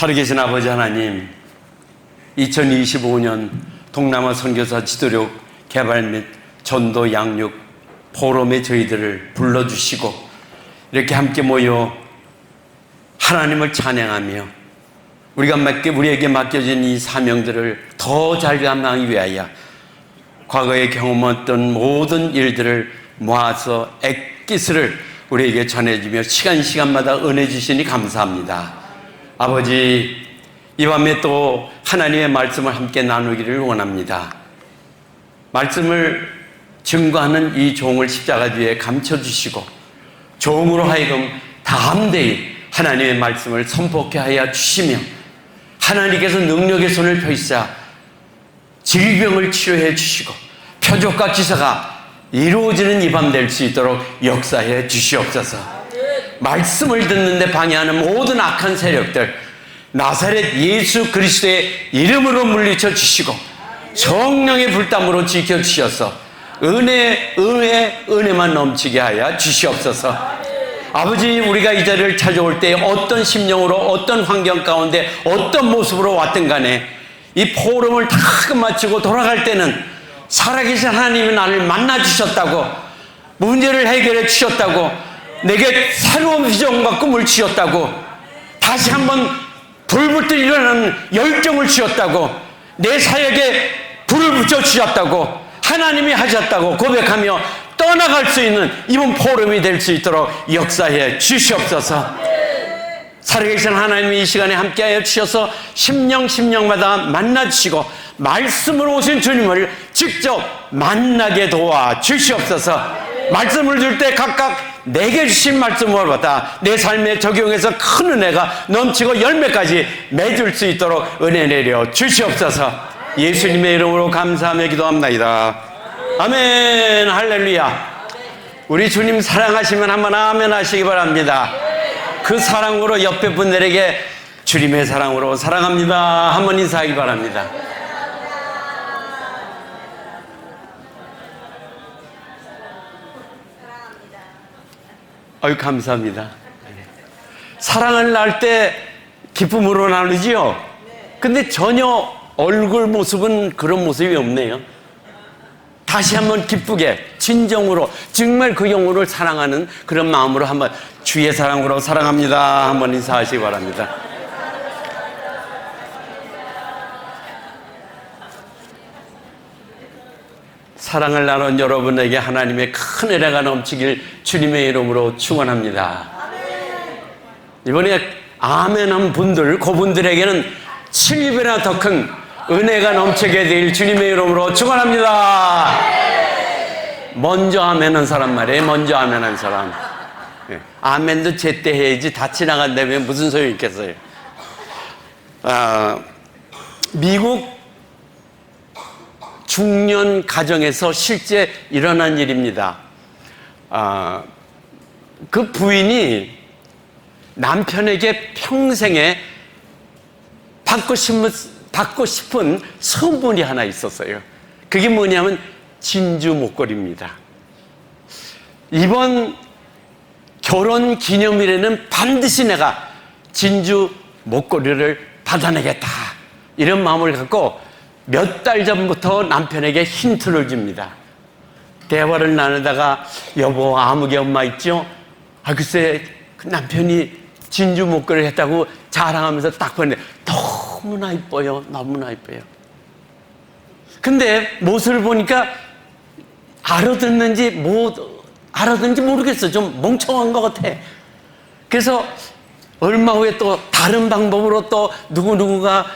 살아계신 아버지 하나님, 2025년 동남아 선교사 지도력 개발 및 전도 양육 포럼에 저희들을 불러주시고 이렇게 함께 모여 하나님을 찬양하며 우리에게 맡겨진 이 사명들을 더 잘 감당하기 위하여 과거에 경험했던 모든 일들을 모아서 액기스를 우리에게 전해주며 시간마다 은혜 주시니 감사합니다. 아버지, 이 밤에 또 하나님의 말씀을 함께 나누기를 원합니다. 말씀을 증거하는 이 종을 십자가 뒤에 감춰주시고 종으로 하여금 담대히 하나님의 말씀을 선포케 하여 주시며 하나님께서 능력의 손을 펴시사 질병을 치료해 주시고 표적과 기사가 이루어지는 이 밤 될 수 있도록 역사해 주시옵소서. 말씀을 듣는데 방해하는 모든 악한 세력들 나사렛 예수 그리스도의 이름으로 물리쳐 주시고 성령의 불담으로 지켜주셔서 은혜만 넘치게 하여 주시옵소서. 아버지, 우리가 이 자리를 찾아올 때 어떤 심령으로 어떤 환경 가운데 어떤 모습으로 왔든 간에 이 포럼을 다 마치고 돌아갈 때는 살아계신 하나님이 나를 만나주셨다고, 문제를 해결해 주셨다고, 내게 새로운 비전과 꿈을 주셨다고, 다시 한번 불붙어 일어나는 열정을 주셨다고, 내 사역에 불을 붙여주셨다고, 하나님이 하셨다고 고백하며 떠나갈 수 있는 이번 포럼이 될 수 있도록 역사해 주시옵소서. 살아계신 하나님이 이 시간에 함께하여 주셔서 심령마다 만나주시고 말씀으로 오신 주님을 직접 만나게 도와 주시옵소서. 말씀을 줄 때 각각 내게 주신 말씀을 받아 내 삶에 적용해서 큰 은혜가 넘치고 열매까지 맺을 수 있도록 은혜 내려 주시옵소서. 예수님의 이름으로 감사하며 기도합니다. 아멘. 할렐루야. 우리 주님 사랑하시면 한번 아멘 하시기 바랍니다. 그 사랑으로 옆에 분들에게 주님의 사랑으로 사랑합니다 한번 인사하기 바랍니다. 아유, 감사합니다. 사랑을 날 때 기쁨으로 나누지요. 근데 전혀 얼굴 모습은 그런 모습이 없네요. 다시 한번 기쁘게 진정으로 정말 그 영혼을 사랑하는 그런 마음으로 한번 주의 사랑으로 사랑합니다 한번 인사하시기 바랍니다. 사랑을 나눈 여러분에게 하나님의 큰 은혜가 넘치길 주님의 이름으로 축원합니다. 이번에 아멘한 분들, 그분들에게는 7배나 더 큰 은혜가 넘치게 될 주님의 이름으로 축원합니다. 먼저 아멘한 사람 말이에요. 먼저 아멘한 사람. 아멘도 제때 해야지 다 지나간다면 무슨 소용이 있겠어요. 미국 중년 가정에서 실제 일어난 일입니다. 그 부인이 남편에게 평생에 받고 싶은 선물이 하나 있었어요. 그게 뭐냐면 진주 목걸이입니다. 이번 결혼 기념일에는 반드시 내가 진주 목걸이를 받아내겠다, 이런 마음을 갖고 몇 달 전부터 남편에게 힌트를 줍니다. 대화를 나누다가 여보, 아무개 엄마 있죠? 글쎄 그 남편이 진주 목걸이를 했다고 자랑하면서 딱 보는데 너무나 이뻐요. 너무나 이뻐요. 근데 모습을 보니까 알아듣는지 모르겠어. 좀 멍청한 것 같아. 그래서 얼마 후에 또 다른 방법으로 또 누구누구가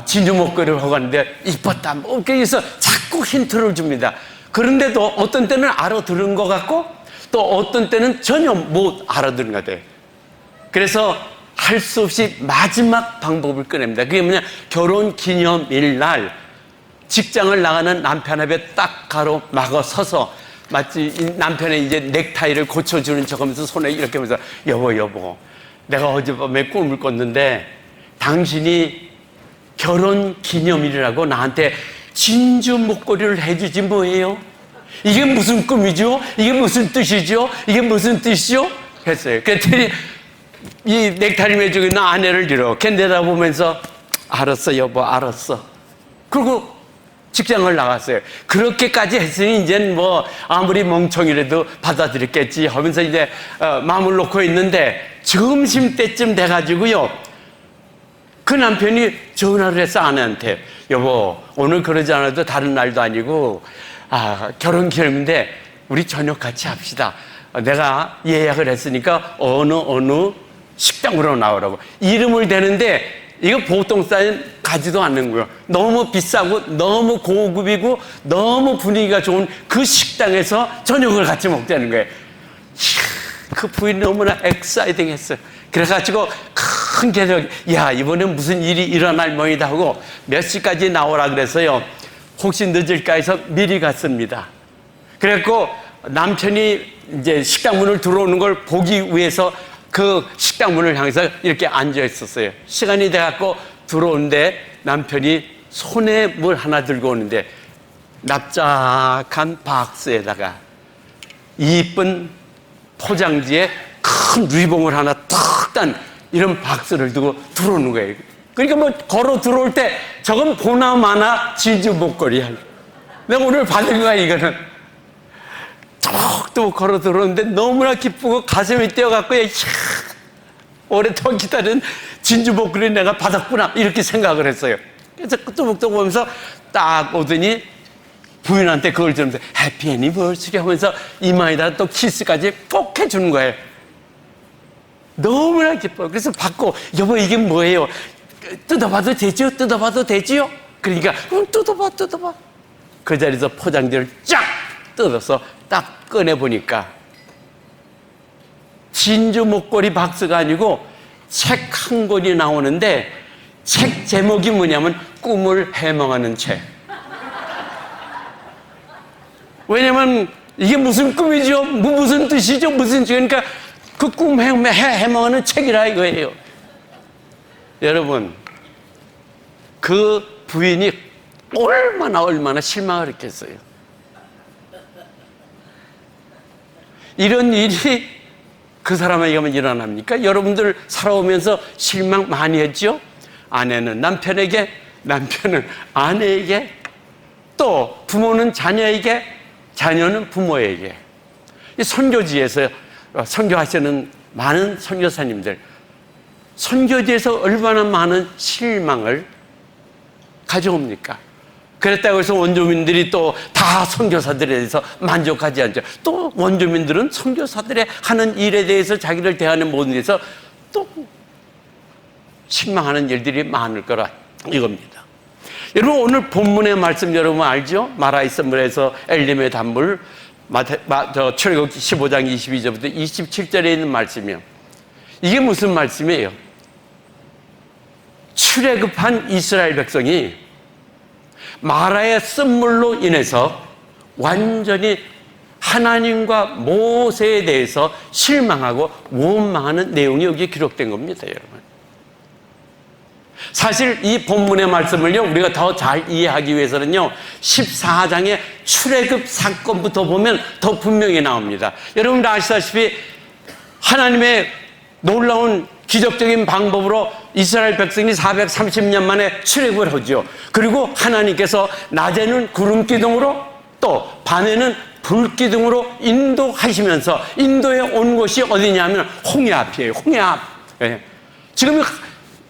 진주 목걸이를 하고 갔는데 이뻤다. 그래서 자꾸 힌트를 줍니다. 그런데도 어떤 때는 알아들은 것 같고 또 어떤 때는 전혀 못 알아들은 것 같아요. 그래서 할 수 없이 마지막 방법을 꺼냅니다. 그게 뭐냐, 결혼 기념일 날 직장을 나가는 남편 앞에 딱 가로막아 서서 마치 남편의 이제 넥타이를 고쳐주는 척 하면서 손에 이렇게 하면서 여보, 내가 어젯밤에 꿈을 꿨는데 당신이 결혼 기념일이라고 나한테 진주 목걸이를 해주지 뭐예요? 이게 무슨 꿈이죠? 이게 무슨 뜻이죠? 이게 무슨 뜻이죠? 했어요. 그랬더니 이 넥타이 매주고 있는 아내를 이렇게 내다보면서 알았어 여보 알았어. 그리고 직장을 나갔어요. 그렇게까지 했으니 이제는 뭐 아무리 멍청이라도 받아들였겠지 하면서 이제 마음을 놓고 있는데 점심때쯤 돼가지고요, 그 남편이 전화를 했어 아내한테. 여보 오늘 그러지 않아도 다른 날도 아니고 결혼 기념인데 우리 저녁 같이 합시다. 내가 예약을 했으니까 어느 식당으로 나오라고. 이름을 대는데 이거 보통 사인 가지도 않는 거예요. 너무 비싸고 너무 고급이고 너무 분위기가 좋은 그 식당에서 저녁을 같이 먹자는 거예요. 그 부인이 너무나 엑사이팅 했어요. 그래가지고 큰 계획, 야 이번엔 무슨 일이 일어날 모양이다 하고 몇 시까지 나오라 그래서요, 혹시 늦을까 해서 미리 갔습니다. 그래갖고 남편이 이제 식당 문을 들어오는 걸 보기 위해서 그 식당 문을 향해서 이렇게 앉아 있었어요. 시간이 돼갖고 들어오는데 남편이 손에 뭘 하나 들고 오는데 납작한 박스에다가 이쁜 포장지에 큰 리본을 하나 탁 딴 이런 박스를 두고 들어오는 거예요. 그러니까 뭐 걸어 들어올 때 저건 보나마나 진주 목걸이야. 내가 오늘 받은 거야 이거는. 또 걸어 들어오는데 너무나 기쁘고 가슴이 뛰어갖고 오랫동안 기다린 진주 목걸이 내가 받았구나 이렇게 생각을 했어요. 그래서 끄떡끄떡 보면서 딱 오더니 부인한테 그걸 주면서 해피 애니버서리 하면서 이마에다 또 키스까지 꼭 해주는 거예요. 너무나 기뻐요. 그래서 받고 여보 이게 뭐예요? 뜯어봐도 되죠? 뜯어봐도 되지요? 그러니까 뜯어봐. 그 자리에서 포장지를 쫙 뜯어서 딱 꺼내보니까 진주 목걸이 박스가 아니고 책 한 권이 나오는데 책 제목이 뭐냐면 꿈을 해몽하는 책. 왜냐면 이게 무슨 꿈이죠? 무슨 뜻이죠? 무슨 뜻? 그러니까 그 꿈 해몽하는 책이라 이거예요. 여러분, 그 부인이 얼마나 실망을 했겠어요. 이런 일이 그 사람에게만 일어납니까? 여러분들 살아오면서 실망 많이 했죠? 아내는 남편에게, 남편은 아내에게, 또 부모는 자녀에게, 자녀는 부모에게. 이 선교지에서 선교하시는 많은 선교사님들, 선교지에서 얼마나 많은 실망을 가져옵니까? 그랬다고 해서 원주민들이 또 다 선교사들에 대해서 만족하지 않죠. 또 원주민들은 선교사들의 하는 일에 대해서 자기를 대하는 모든 데서 또 실망하는 일들이 많을 거라 이겁니다. 여러분 오늘 본문의 말씀 여러분 알죠? 마라이스물에서 엘림의 단물, 출애굽기 15장 22절부터 27절에 있는 말씀이요. 이게 무슨 말씀이에요? 출애굽한 이스라엘 백성이 마라의 쓴물로 인해서 완전히 하나님과 모세에 대해서 실망하고 원망하는 내용이 여기에 기록된 겁니다, 여러분. 사실 이 본문의 말씀을요, 우리가 더 잘 이해하기 위해서는요, 14장의 출애굽 사건부터 보면 더 분명히 나옵니다. 여러분 아시다시피 하나님의 놀라운 기적적인 방법으로 이스라엘 백성이 430년 만에 출애굽을 하죠. 그리고 하나님께서 낮에는 구름 기둥으로 또 밤에는 불 기둥으로 인도하시면서 인도에 온 곳이 어디냐면 홍해 앞이에요. 홍해 앞. 네. 지금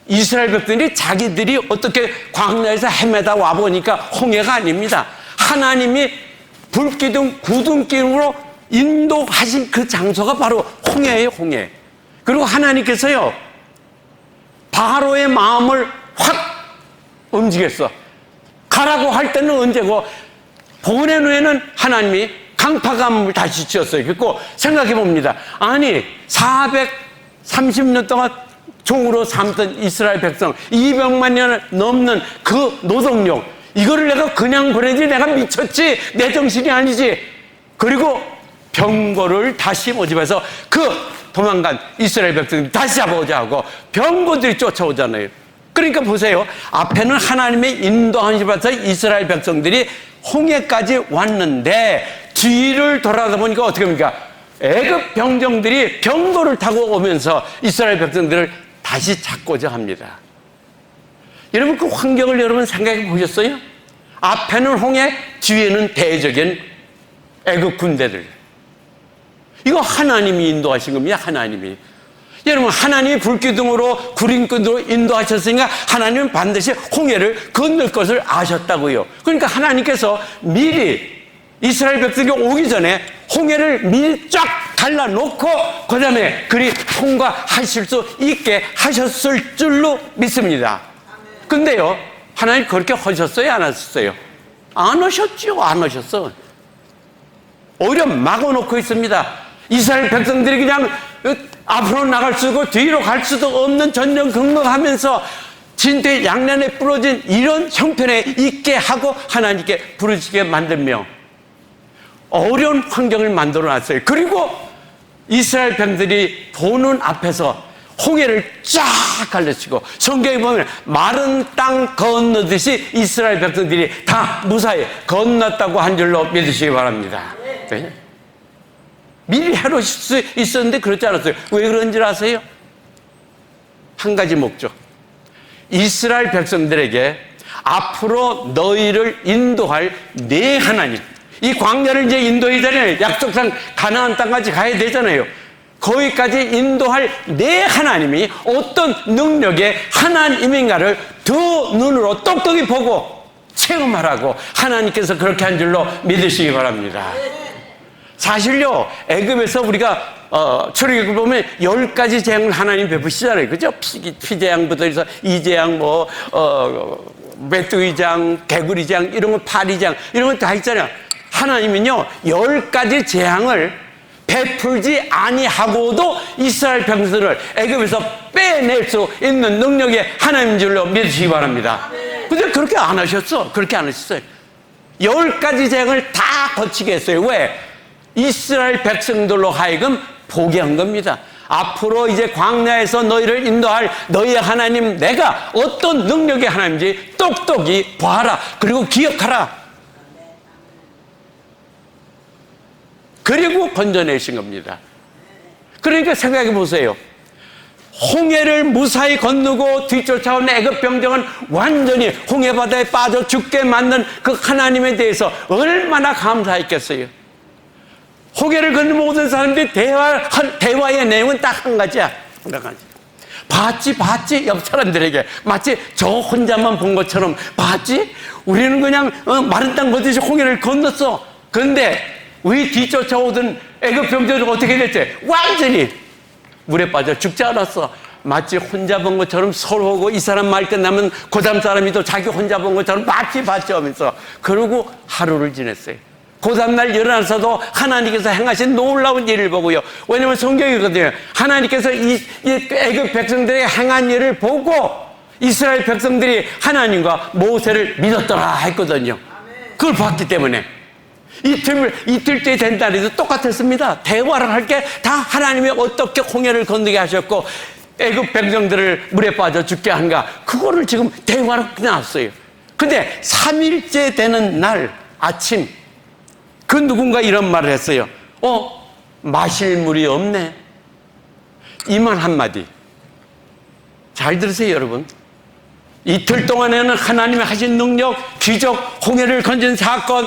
이스라엘 백성들이 자기들이 어떻게 광야에서 헤매다 와보니까 홍해가 아닙니다. 하나님이 불 기둥, 구름 기둥으로 인도하신 그 장소가 바로 홍해예요, 홍해. 그리고 하나님께서요, 바로의 마음을 확 움직였어. 가라고 할 때는 언제고, 보낸 후에는 하나님이 강파감을 다시 지었어요. 그리고 생각해 봅니다. 아니, 430년 동안 종으로 삼던 이스라엘 백성, 200만 년을 넘는 그 노동력, 이거를 내가 그냥 보내지, 내가 미쳤지, 내 정신이 아니지. 그리고 병거를 다시 모집해서 그 도망간 이스라엘 백성들이 다시 잡아오자 하고 병거들이 쫓아오잖아요. 그러니까 보세요. 앞에는 하나님의 인도하심을 받아서 이스라엘 백성들이 홍해까지 왔는데 뒤를 돌아다 보니까 어떻게 합니까? 애굽 병정들이 병거를 타고 오면서 이스라엘 백성들을 다시 잡고자 합니다. 여러분, 그 환경을 여러분 생각해 보셨어요? 앞에는 홍해, 뒤에는 대적인 애굽 군대들. 이거 하나님이 인도하신 겁니다. 하나님이. 여러분, 하나님이 불기둥으로 구름기둥으로 인도하셨으니까 하나님은 반드시 홍해를 건널 것을 아셨다고요. 그러니까 하나님께서 미리 이스라엘 백성이 오기 전에 홍해를 미리 쫙 갈라놓고 그 다음에 그리 통과하실 수 있게 하셨을 줄로 믿습니다. 근데요, 하나님 그렇게 하셨어요? 안 하셨어요? 안 하셨죠. 안 하셨어. 오히려 막아놓고 있습니다. 이스라엘 백성들이 그냥 앞으로 나갈 수 있고 뒤로 갈 수도 없는 전전긍긍하면서 진퇴 양난에 부러진 이런 형편에 있게 하고 하나님께 부르시게 만들며 어려운 환경을 만들어 놨어요. 그리고 이스라엘 백성들이 보는 앞에서 홍해를 쫙 갈라치고 성경에 보면 마른 땅 건너듯이 이스라엘 백성들이 다 무사히 건넜다고 한 줄로 믿으시기 바랍니다. 네? 미리 해놓으실 수 있었는데 그렇지 않았어요. 왜 그런지 아세요? 한 가지 목적. 이스라엘 백성들에게 앞으로 너희를 인도할 내 하나님, 이 광야를 이제 인도해야 되잖아요. 약속상 가나안 땅까지 가야 되잖아요. 거기까지 인도할 내 하나님이 어떤 능력의 하나님인가를 두 눈으로 똑똑히 보고 체험하라고 하나님께서 그렇게 한 줄로 믿으시기 바랍니다. 사실요, 애굽에서 우리가 출애굽을 보면 10가지 재앙을 하나님 베푸시잖아요. 그죠? 피재앙부터 해서 이재앙, 메뚜기장, 개구리장, 이런 거 파리장, 이런 거 다 있잖아요. 하나님은요, 10가지 재앙을 베풀지 아니하고도 이스라엘 백성들을 애굽에서 빼낼 수 있는 능력의 하나님인 줄로 믿으시기 바랍니다. 근데 그렇게 안 하셨어. 그렇게 안 하셨어요. 10가지 재앙을 다 거치게 했어요. 왜? 이스라엘 백성들로 하여금 보게 한 겁니다. 앞으로 이제 광야에서 너희를 인도할 너희의 하나님 내가 어떤 능력의 하나님인지 똑똑히 봐라. 그리고 기억하라. 그리고 건져내신 겁니다. 그러니까 생각해 보세요. 홍해를 무사히 건너고 뒤쫓아온 애굽 병정은 완전히 홍해바다에 빠져 죽게 만든 그 하나님에 대해서 얼마나 감사했겠어요. 홍해를 건너 모든 사람들이 대화의 내용은 딱 한 가지야. 한 가지. 봤지? 옆 사람들에게 마치 저 혼자만 본 것처럼 봤지? 우리는 그냥 마른 땅 걷듯이 홍해를 건넜어. 그런데 우리 뒤쫓아오던 애굽 병정은 어떻게 됐지? 완전히 물에 빠져 죽지 않았어. 마치 혼자 본 것처럼 서로 오고 이 사람 말 끝나면 그 다음 사람이 또 자기 혼자 본 것처럼 봤지 하면서 그러고 하루를 지냈어요. 그 다음날 일어나서도 하나님께서 행하신 놀라운 일을 보고요. 왜냐하면 성경이거든요. 하나님께서 이 애굽 백성들의 행한 일을 보고 이스라엘 백성들이 하나님과 모세를 믿었더라 했거든요. 그걸 봤기 때문에 이틀째 된다 해도 똑같았습니다. 대화를 할 게 다 하나님이 어떻게 홍해를 건너게 하셨고 애굽 백성들을 물에 빠져 죽게 한가, 그거를 지금 대화로 끝났어요. 근데 3일째 되는 날 아침 그 누군가 이런 말을 했어요. 마실 물이 없네. 이만 한마디. 잘 들으세요, 여러분. 이틀 동안에는 하나님이 하신 능력, 기적, 홍해를 건진 사건,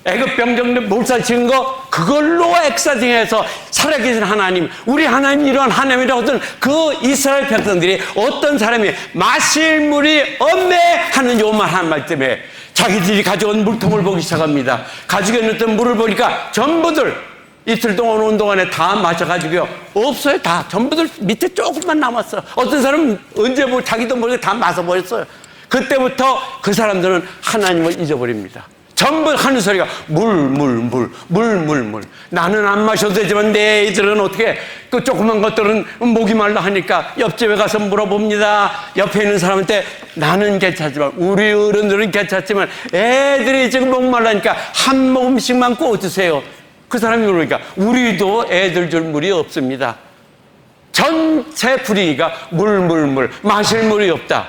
애굽 병정들 몰살치는 거, 그걸로 엑사징해서 살아계신 하나님, 우리 하나님 이러한 하나님이라고 하던 그 이스라엘 백성들이 어떤 사람이 마실 물이 없네 하는 요만 한 말 때문에 자기들이 가져온 물통을 보기 시작합니다. 가지고 있는 물을 보니까 전부들 이틀 동안 온 동안에 다 마셔가지고요. 없어요. 다 전부들 밑에 조금만 남았어요. 어떤 사람은 언제 자기도 모르게 다 마셔버렸어요. 그때부터 그 사람들은 하나님을 잊어버립니다. 전부 하는 소리가 물. 나는 안 마셔도 되지만 내 애들은 어떻게, 그 조그만 것들은 목이 말라 하니까 옆집에 가서 물어봅니다. 옆에 있는 사람한테 나는 괜찮지만, 우리 어른들은 괜찮지만 애들이 지금 목말라니까 한 모금씩만 꽂으세요. 그 사람이 그러니까 우리도 애들 줄 물이 없습니다. 전체 분위기가 물. 마실 물이 없다.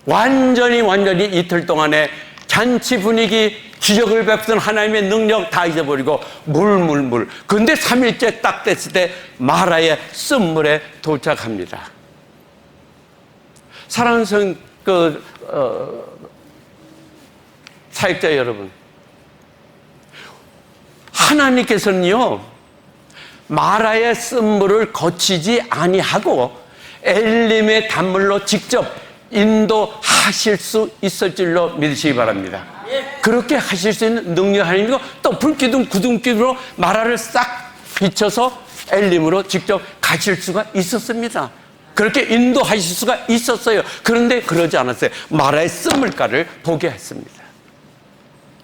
완전히 이틀 동안에 잔치 분위기, 기적을 베푸던 하나님의 능력 다 잊어버리고 물. 근데 3일째 딱 됐을 때 마라의 쓴물에 도착합니다. 사랑하는 사역자 여러분, 하나님께서는요 마라의 쓴물을 거치지 아니하고 엘림의 단물로 직접 인도하실 수 있을 줄로 믿으시기 바랍니다. 그렇게 하실 수 있는 능력 하나님이고 또 불기둥 구둥기로 마라를 싹 비춰서 엘림으로 직접 가실 수가 있었습니다. 그렇게 인도하실 수가 있었어요. 그런데 그러지 않았어요. 마라의 쓴물가를 보게 했습니다.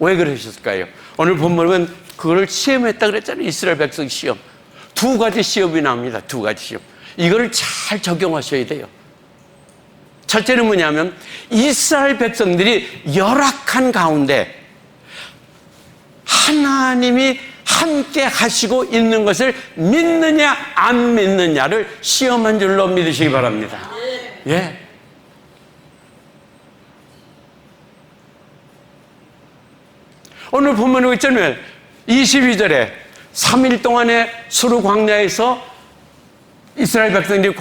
왜 그러셨을까요? 오늘 본문은 그걸 시험했다 그랬잖아요. 이스라엘 백성 시험. 2가지 시험이 나옵니다. 2가지 시험. 이걸 잘 적용하셔야 돼요. 첫째는 뭐냐면 이스라엘 백성들이 열악한 가운데 하나님이 함께 하시고 있는 것을 믿느냐 안 믿느냐를 시험한 줄로 믿으시기 바랍니다. 예. 오늘 본문에 있잖아요. 22절에 3일 동안의 수르 광야에서 이스라엘 백성들이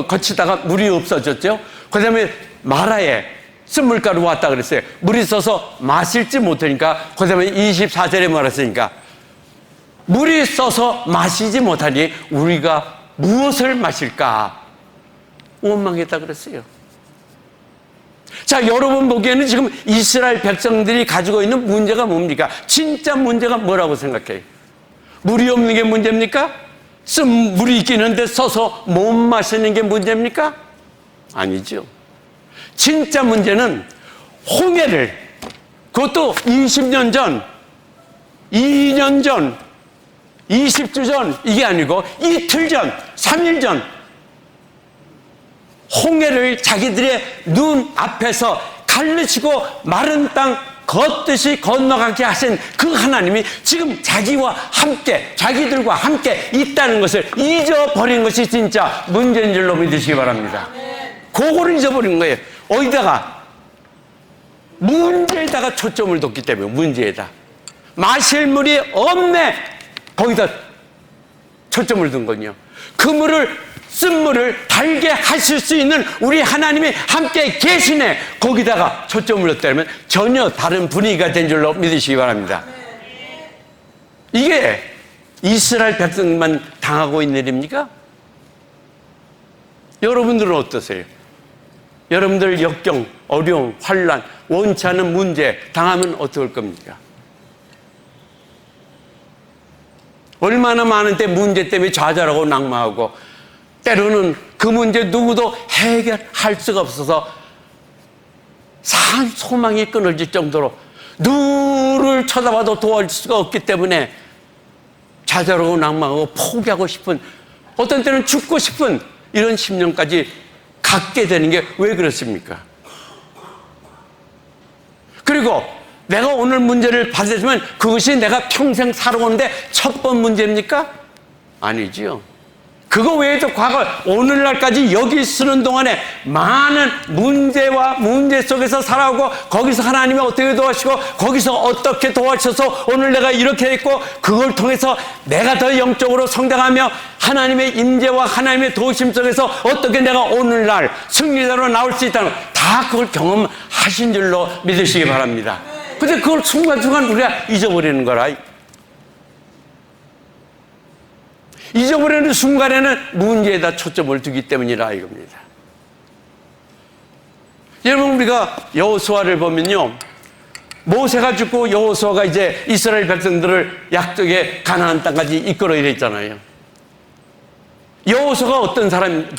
거치다가 물이 없어졌죠. 그 다음에 마라에 쓴물가루 왔다 그랬어요. 물이 써서 마실지 못하니까 그 다음에 24절에 말했으니까 물이 써서 마시지 못하니 우리가 무엇을 마실까 원망했다 그랬어요. 자, 여러분 보기에는 지금 이스라엘 백성들이 가지고 있는 문제가 뭡니까? 진짜 문제가 뭐라고 생각해요? 물이 없는 게 문제입니까? 물이 있긴 한데 써서 못 마시는 게 문제입니까? 아니죠. 진짜 문제는 홍해를, 그것도 20년 전, 2년 전, 20주 전, 이게 아니고 이틀 전, 3일 전 홍해를 자기들의 눈 앞에서 갈르시고 마른 땅 걷듯이 건너가게 하신 그 하나님이 지금 자기와 함께, 자기들과 함께 있다는 것을 잊어버린 것이 진짜 문제인 줄로 믿으시기 바랍니다. 그거를 잊어버린 거예요. 어디다가? 문제에다가 초점을 뒀기 때문에. 문제에다 마실 물이 없네, 거기다 초점을 둔 거군요. 그 물을, 쓴물을 달게 하실 수 있는 우리 하나님이 함께 계시네, 거기다가 초점을 뒀다면 전혀 다른 분위기가 된 줄로 믿으시기 바랍니다. 이게 이스라엘 백성만 당하고 있는 일입니까? 여러분들은 어떠세요? 여러분들 역경, 어려움, 환난, 원치 않은 문제 당하면 어떨 겁니까? 얼마나 많은데 문제 때문에 좌절하고 낙마하고 때로는 그 문제 누구도 해결할 수가 없어서 산 소망이 끊어질 정도로 누구를 쳐다봐도 도와줄 수가 없기 때문에 좌절하고 낙마하고 포기하고 싶은, 어떤 때는 죽고 싶은 이런 심령까지 갖게 되는 게 왜 그렇습니까? 그리고 내가 오늘 문제를 받았으면 그것이 내가 평생 살아오는데 첫 번 문제입니까? 아니지요. 그거 외에도 과거 오늘날까지 여기 쓰는 동안에 많은 문제와 문제 속에서 살아오고 거기서 하나님이 어떻게 도와주시고 거기서 어떻게 도와주셔서 오늘 내가 이렇게 했고 그걸 통해서 내가 더 영적으로 성장하며 하나님의 임재와 하나님의 도우심 속에서 어떻게 내가 오늘날 승리자로 나올 수 있다는 다 그걸 경험하신 줄로 믿으시기 바랍니다. 근데 그걸 순간순간 우리가 잊어버리는 거라. 잊어버리는 순간에는 문제에다 초점을 두기 때문이라 이겁니다. 여러분, 우리가 여호수아를 보면요, 모세가 죽고 여호수아가 이제 이스라엘 백성들을 약속의 가나안 땅까지 이끌어 이랬잖아요. 여호수아가 어떤 사람,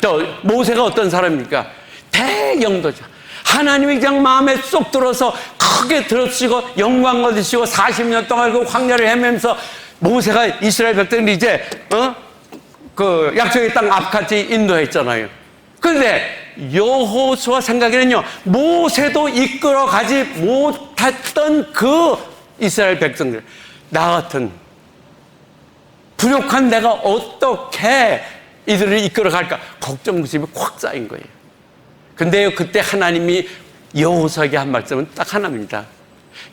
모세가 어떤 사람입니까? 대영도죠. 하나님이 그냥 마음에 쏙 들어서 크게 들어주시고 영광 얻으시고 40년 동안 그 광야를 헤매면서 모세가 이스라엘 백성들이 이제 그 약속의 땅 앞까지 인도했잖아요. 그런데 여호수아 생각에는요, 모세도 이끌어가지 못했던 그 이스라엘 백성들, 나 같은 부족한 내가 어떻게 이들을 이끌어갈까 걱정심이 콱 쌓인 거예요. 근데요, 그때 하나님이 여호수아에게 한 말씀은 딱 하나입니다.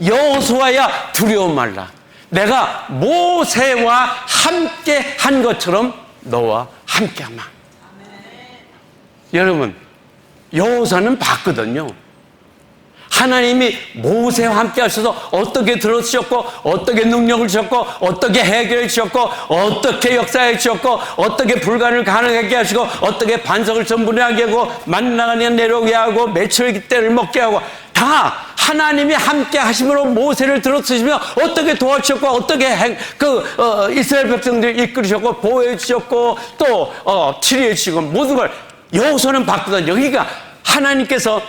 여호수아야 두려워 말라. 내가 모세와 함께 한 것처럼 너와 함께 하마. 여러분, 여호수아는 봤거든요. 하나님이 모세와 함께 하셔서 어떻게 들어주셨고, 어떻게 능력을 주셨고, 어떻게 해결해 주셨고, 어떻게 역사해 주셨고, 어떻게 불가능을 가능하게 하시고, 어떻게 반석을 전분하게 하고, 만나가 내려오게 하고, 메추리 때를 먹게 하고, 다 하나님이 함께 하심으로 모세를 들어주시며 어떻게 도와주셨고, 어떻게 이스라엘 백성들을 이끌으셨고, 보호해 주셨고, 또 치료해 주시고, 모든 걸 여호수아는 봤거든요. 그러니까 하나님께서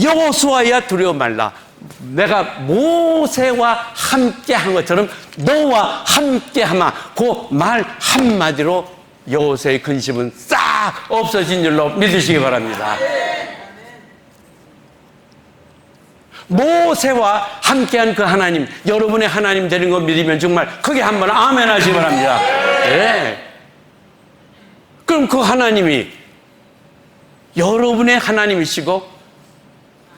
여호수아야 두려워 말라. 내가 모세와 함께 한 것처럼 너와 함께 하마. 그 말 한마디로 여호수아의 근심은 싹 없어진 줄로 믿으시기 바랍니다. 모세와 함께한 그 하나님, 여러분의 하나님 되는 거 믿으면 정말 크게 한번 아멘 하시기 바랍니다. 네. 그럼 그 하나님이 여러분의 하나님이시고,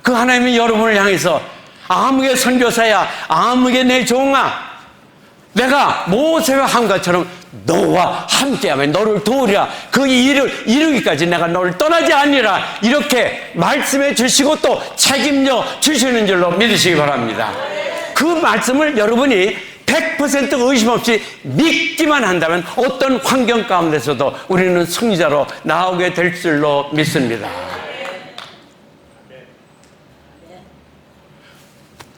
그 하나님이 여러분을 향해서 아무개 선교사야, 아무개 내 종아, 내가 모세와 한 것처럼 너와 함께하면 너를 도우리라. 그 일을 이루기까지 내가 너를 떠나지 않으리라. 이렇게 말씀해 주시고 또 책임져 주시는 줄로 믿으시기 바랍니다. 그 말씀을 여러분이 100% 의심 없이 믿기만 한다면 어떤 환경 가운데서도 우리는 승리자로 나오게 될 줄로 믿습니다.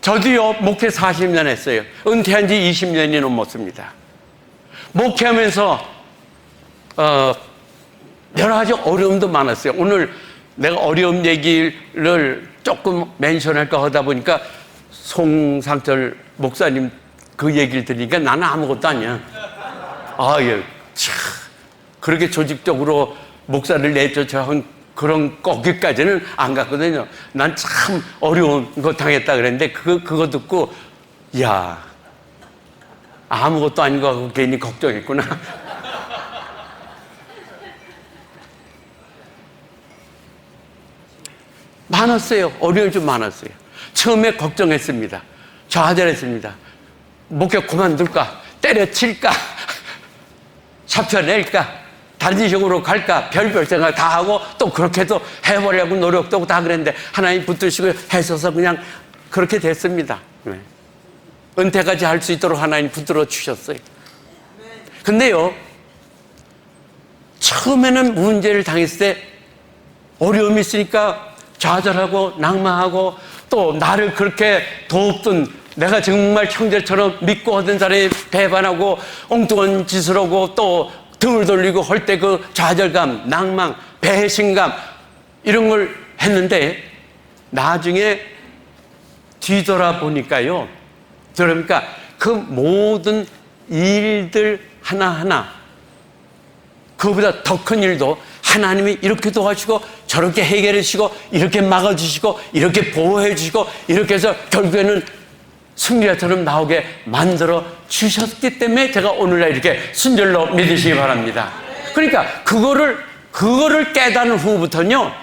저도요, 목회 40년 했어요. 은퇴한 지 20년이 넘었습니다. 목회하면서 여러 가지 어려움도 많았어요. 오늘 내가 어려움 얘기를 조금 멘션할까 하다 보니까 송상철 목사님 그 얘기를 들으니까 나는 아무것도 아니야. 예. 참, 그렇게 조직적으로 목사를 내쫓아온 그런 거기까지는 안 갔거든요. 난 참 어려운 거 당했다 그랬는데 그거 듣고 야, 아무것도 아닌 거 하고 괜히 걱정했구나. 많았어요. 어려움이 좀 많았어요. 처음에 걱정했습니다. 좌절했습니다. 목회 그만둘까? 때려칠까? 잡혀낼까? 다른 지역으로 갈까? 별별 생각 다 하고 또 그렇게도 해보려고 노력도 하고 다 그랬는데 하나님 붙드시고 해서서 그냥 그렇게 됐습니다. 네. 은퇴까지 할 수 있도록 하나님 붙들어 주셨어요. 근데요, 처음에는 문제를 당했을 때 어려움이 있으니까 좌절하고 낭망하고 또 나를 그렇게 돕던 내가 정말 형제처럼 믿고 하던 사람이 배반하고 엉뚱한 짓을 하고 또 등을 돌리고 할 때 그 좌절감, 낭망, 배신감 이런 걸 했는데 나중에 뒤돌아보니까요. 그러니까 그 모든 일들 하나하나 그보다 더 큰 일도 하나님이 이렇게 도와주시고 저렇게 해결해 주시고 이렇게 막아주시고 이렇게 보호해 주시고 이렇게 해서 결국에는 승리자처럼 나오게 만들어 주셨기 때문에 제가 오늘날 이렇게 순절로 믿으시기 바랍니다. 그러니까 그거를 깨달은 후부터는요,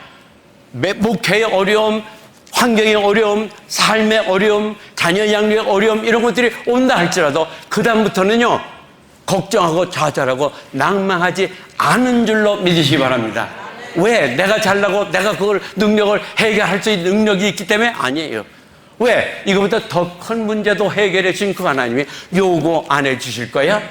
목회의 어려움, 환경의 어려움, 삶의 어려움, 자녀 양육의 어려움 이런 것들이 온다 할지라도 그 다음부터는요, 걱정하고 좌절하고 낭망하지 않은 줄로 믿으시기 바랍니다. 왜? 내가 잘나고 내가 그걸 능력을 해결할 수 있는 능력이 있기 때문에 아니에요. 왜? 이거보다 더 큰 문제도 해결해 주신 그 하나님이 요구 안 해 주실 거야?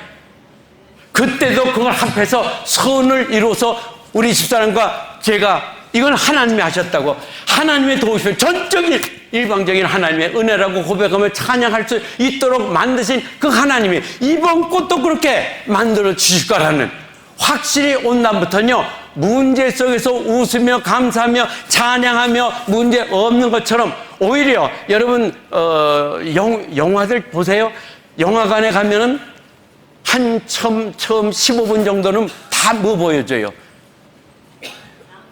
그때도 그걸 합해서 선을 이루어서 우리 집사람과 제가 이건 하나님이 하셨다고 하나님의 도우심을 전적인 일방적인 하나님의 은혜라고 고백하며 찬양할 수 있도록 만드신 그 하나님이 이번 것도 그렇게 만들어 주실 거라는 확실히 온 날부터는요, 문제 속에서 웃으며 감사하며 찬양하며 문제 없는 것처럼 오히려 여러분 영화들 보세요. 영화관에 가면은 처음 15분 정도는 다 뭐 보여줘요?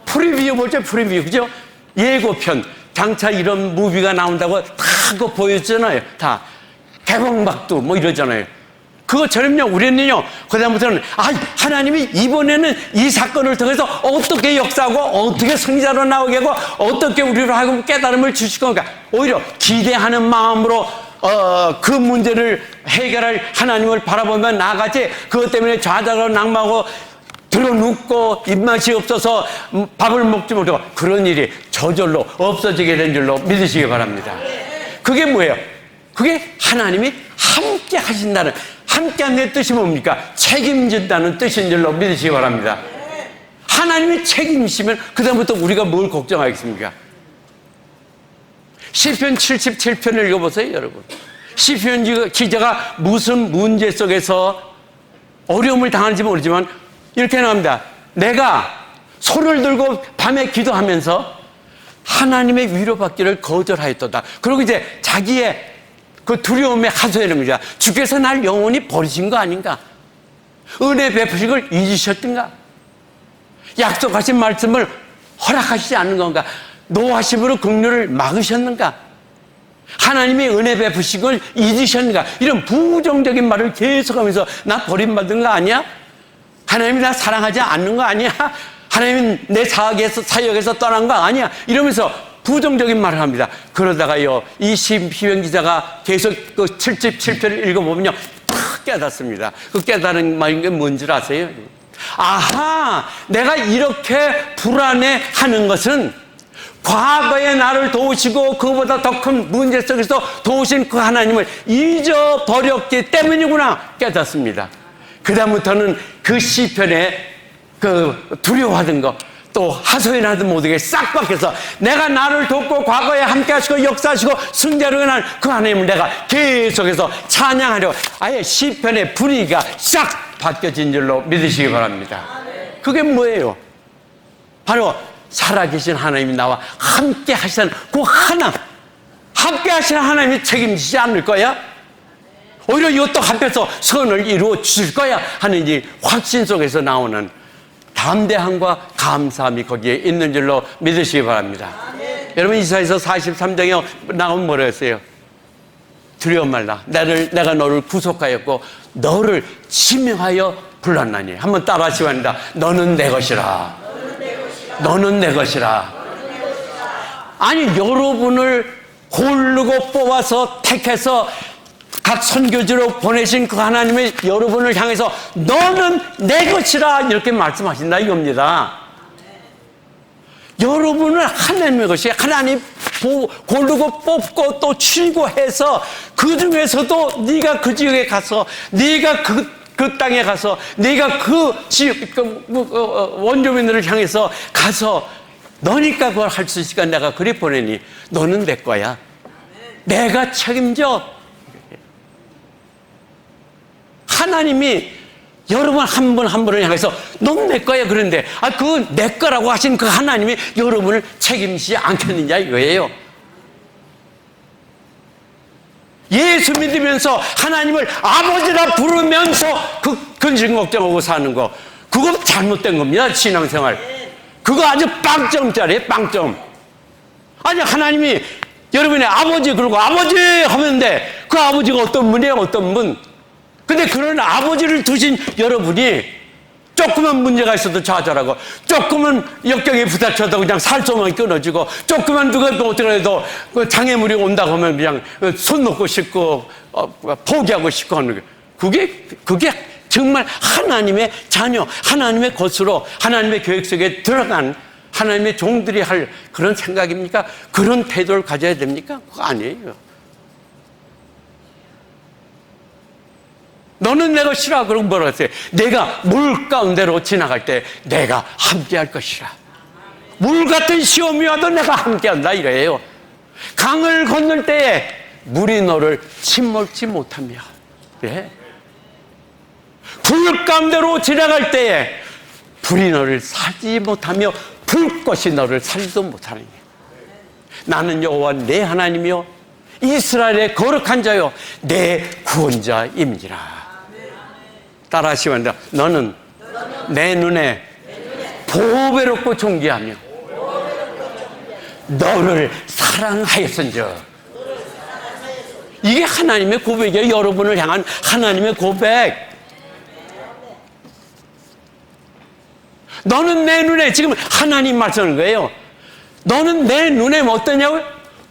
프리뷰 보죠, 프리뷰. 그죠? 예고편. 장차 이런 무비가 나온다고 다 그거 보여주잖아요. 다. 개봉박도 뭐 이러잖아요. 그것처럼요, 우리는요, 그다음부터는, 하나님이 이번에는 이 사건을 통해서 어떻게 역사하고, 어떻게 승자로 나오게 하고, 어떻게 우리로 하여금 깨달음을 주실 건가. 오히려 기대하는 마음으로, 그 문제를 해결할 하나님을 바라보면 나아가지, 그것 때문에 좌절하고 낙망하고, 들어눕고 입맛이 없어서 밥을 먹지 못하고, 그런 일이 저절로 없어지게 된 줄로 믿으시기 바랍니다. 그게 뭐예요? 그게 하나님이 함께 하신다는, 함께 한다는 뜻이 뭡니까? 책임진다는 뜻인 줄로 믿으시기 바랍니다. 하나님이 책임지시면 그다음부터 우리가 뭘 걱정하겠습니까? 시편 77편을 읽어보세요, 여러분. 시편 기자가 무슨 문제 속에서 어려움을 당하는지 모르지만 이렇게 나옵니다. 내가 손을 들고 밤에 기도하면서 하나님의 위로받기를 거절하였도다. 그리고 이제 자기의 그 두려움에 하소연하는 거죠. 주께서 날 영원히 버리신 거 아닌가? 은혜 베푸신 걸 잊으셨던가? 약속하신 말씀을 허락하시지 않는 건가? 노하심으로 긍휼을 막으셨는가? 하나님이 은혜 베푸신 걸 잊으셨는가? 이런 부정적인 말을 계속하면서 나 버림받은 거 아니야? 하나님이 나 사랑하지 않는 거 아니야? 하나님이 내 사역에서 떠난 거 아니야? 이러면서 부정적인 말을 합니다. 그러다가요, 이 시편 기자가 계속 그 77편을 읽어보면요, 탁 깨닫습니다. 그 깨달은 말인 게 뭔지 아세요? 아하, 내가 이렇게 불안해 하는 것은 과거에 나를 도우시고 그보다 더 큰 문제 속에서 도우신 그 하나님을 잊어버렸기 때문이구나 깨닫습니다. 그 다음부터는 그 시편에 그 두려워하던 거, 또 하소연하던 모든 게 싹 바뀌어서 내가 나를 돕고 과거에 함께 하시고 역사하시고 승자로 난 그 하나님을 내가 계속해서 찬양하려, 아예 시편의 분위기가 싹 바뀌어진 줄로 믿으시기 바랍니다. 그게 뭐예요? 바로 살아계신 하나님이 나와 함께 하시는 그 하나, 함께 하시는 하나님이 책임지지 않을 거야? 오히려 이것도 합해서 선을 이루어 주실 거야 하는 이 확신 속에서 나오는 담대함과 감사함이 거기에 있는 줄로 믿으시기 바랍니다. 여러분, 이사야서 43장에 나오면 뭐라 했어요? 두려워 말라. 내가 너를 구속하였고 너를 지명하여 불렀나니. 한번 따라 하시기 바랍니다. 너는 내 것이라. 너는 내 것이라. 아니, 여러분을 고르고 뽑아서 택해서 각 선교지로 보내신 그 하나님의 여러분을 향해서 너는 내 것이라 이렇게 말씀하신다 이겁니다. 여러분은 하나님의 것이, 하나님 고르고 뽑고 또 출고해서 그 중에서도 네가 그 지역에 가서, 네가 그 땅에 가서, 네가 그 지역 원주민들을 향해서 가서 너니까 그걸 할 수 있으니까 내가 그리 보내니 너는 내 거야. 내가 책임져. 하나님이 여러분 한 분 한 분을 향해서 넌 내 거야 그런데 그 내 거라고 하신 그 하나님이 여러분을 책임지지 않겠느냐 이거예요. 예수 믿으면서 하나님을 아버지라 부르면서 그 근심 걱정하고 사는 거, 그거 잘못된 겁니다. 신앙생활 그거 아주 빵점짜리예요. 빵점. 아니, 하나님이 여러분의 아버지 그러고 아버지 하면 돼. 그 아버지가 어떤 분이에요? 어떤 분? 근데 그런 아버지를 두신 여러분이 조그만 문제가 있어도 좌절하고, 조그만 역경에 부딪혀도 그냥 살소망이 끊어지고, 조그만 누가 또 어떻게 해도 장애물이 온다고 하면 그냥 손 놓고 싶고 포기하고 싶고 하는 게, 그게 정말 하나님의 자녀, 하나님의 것으로 하나님의 계획 속에 들어간 하나님의 종들이 할 그런 생각입니까? 그런 태도를 가져야 됩니까? 그거 아니에요. 너는 내 것이라. 그러고 뭐라고 했어요? 내가 물 가운데로 지나갈 때 내가 함께 할 것이라. 물 같은 시험이 와도 내가 함께 한다 이거예요. 강을 건널 때에 물이 너를 침몰지 못하며, 네? 불 가운데로 지나갈 때에 불이 너를 살지 못하며 불꽃이 너를 살지도 못하느니 나는 여호와 내 하나님이요 이스라엘의 거룩한 자요 내 구원자임이니라. 따라하시면 됩니다. 너는 내 눈에 보배롭고 존귀하며 너를 사랑하였은즉 이게 하나님의 고백이에요. 여러분을 향한 하나님의 고백. 너는 내 눈에, 지금 하나님 말씀하는 거예요. 너는 내 눈에 어떠냐고요?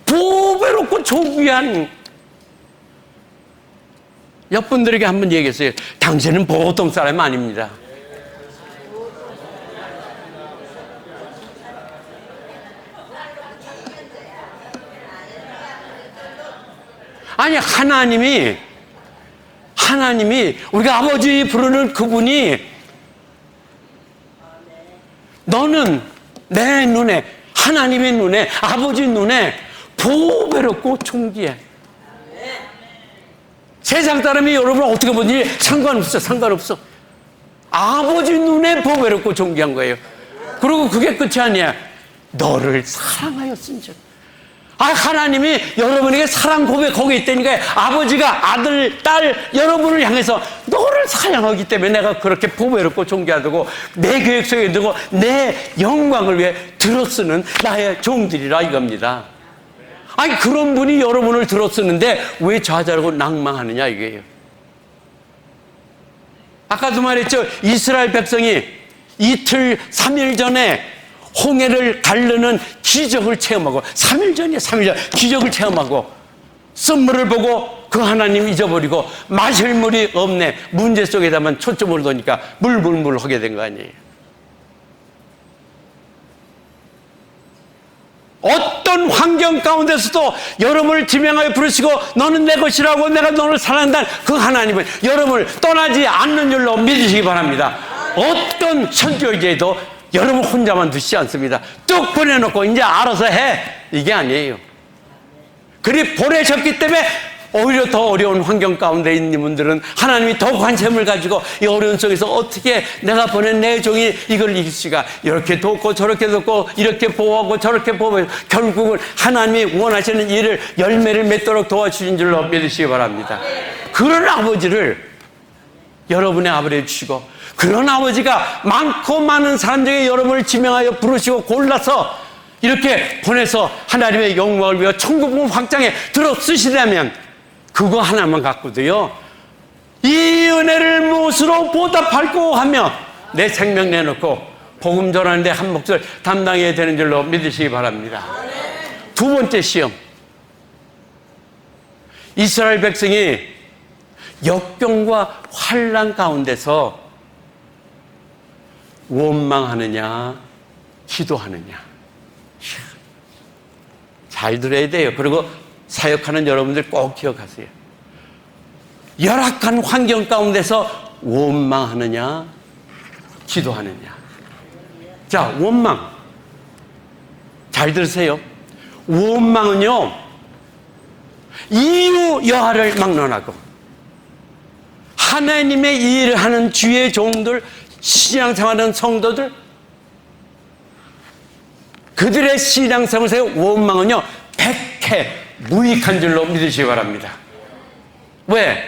보배롭고 존귀한. 옆분들에게 한번 얘기했어요. 당신은 보통 사람이 아닙니다. 아니, 하나님이 우리가 아버지 부르는 그분이 너는 내 눈에, 하나님의 눈에, 아버지 눈에 보배롭고 존귀해. 세상 사람이 여러분을 어떻게 보든지 상관없어. 아버지 눈에 보배롭고 존귀한 거예요. 그리고 그게 끝이 아니야. 너를 사랑하였은즉. 하나님이 여러분에게 사랑 고백 거기 있다니까. 아버지가 아들, 딸, 여러분을 향해서 너를 사랑하기 때문에 내가 그렇게 보배롭고 존귀하다고 내 계획 속에 두고 내 영광을 위해 들어쓰는 나의 종들이라 이겁니다. 그런 분이 여러분을 들어쓰는데 왜 좌절하고 낭망하느냐 이거예요. 아까도 말했죠. 이스라엘 백성이 이틀, 3일 전에 홍해를 가르는 기적을 체험하고 3일 전이에요. 3일 전 기적을 체험하고 썸물을 보고 그 하나님 잊어버리고 마실 물이 없네. 문제 속에다만 초점을 두니까 물물물 하게 된 거 아니에요. 어떤 환경 가운데서도 여러분을 지명하여 부르시고 너는 내 것이라고 내가 너를 사랑한다는 그 하나님은 여러분을 떠나지 않는 줄로 믿으시기 바랍니다. 어떤 선교제도 여러분 혼자만 두시지 않습니다. 뚝 보내놓고 이제 알아서 해, 이게 아니에요. 그리 보내셨기 때문에 오히려 더 어려운 환경 가운데 있는 분들은 하나님이 더 관심을 가지고 이 어려운 속에서 어떻게 내가 보낸 내 종이 이걸 이길 수가, 이렇게 돕고 저렇게 돕고 이렇게 보호하고 저렇게 보호하고 결국은 하나님이 원하시는 일을 열매를 맺도록 도와주신 줄로 믿으시기 바랍니다. 그런 아버지를 여러분의 아버지를 주시고, 그런 아버지가 많고 많은 사람 중에 여러분을 지명하여 부르시고 골라서 이렇게 보내서 하나님의 영광을 위해 천국문 확장에 들어 쓰시다면 그거 하나만 갖고도요, 이 은혜를 무엇으로 보답할고 하며 내 생명 내놓고 복음 전하는데 한 몫을 담당해야 되는 줄로 믿으시기 바랍니다. 두 번째 시험. 이스라엘 백성이 역경과 환난 가운데서 원망하느냐 기도하느냐, 잘 들어야 돼요. 그리고 사역하는 여러분들 꼭 기억하세요. 열악한 환경 가운데서 원망하느냐 기도하느냐. 자, 원망 잘 들으세요. 원망은요, 이유 여하를 막론하고 하나님의 일을 하는 주의 종들, 신앙생활하는 성도들, 그들의 신앙생활에서 원망은요 백해 무익한 줄로 믿으시기 바랍니다. 왜?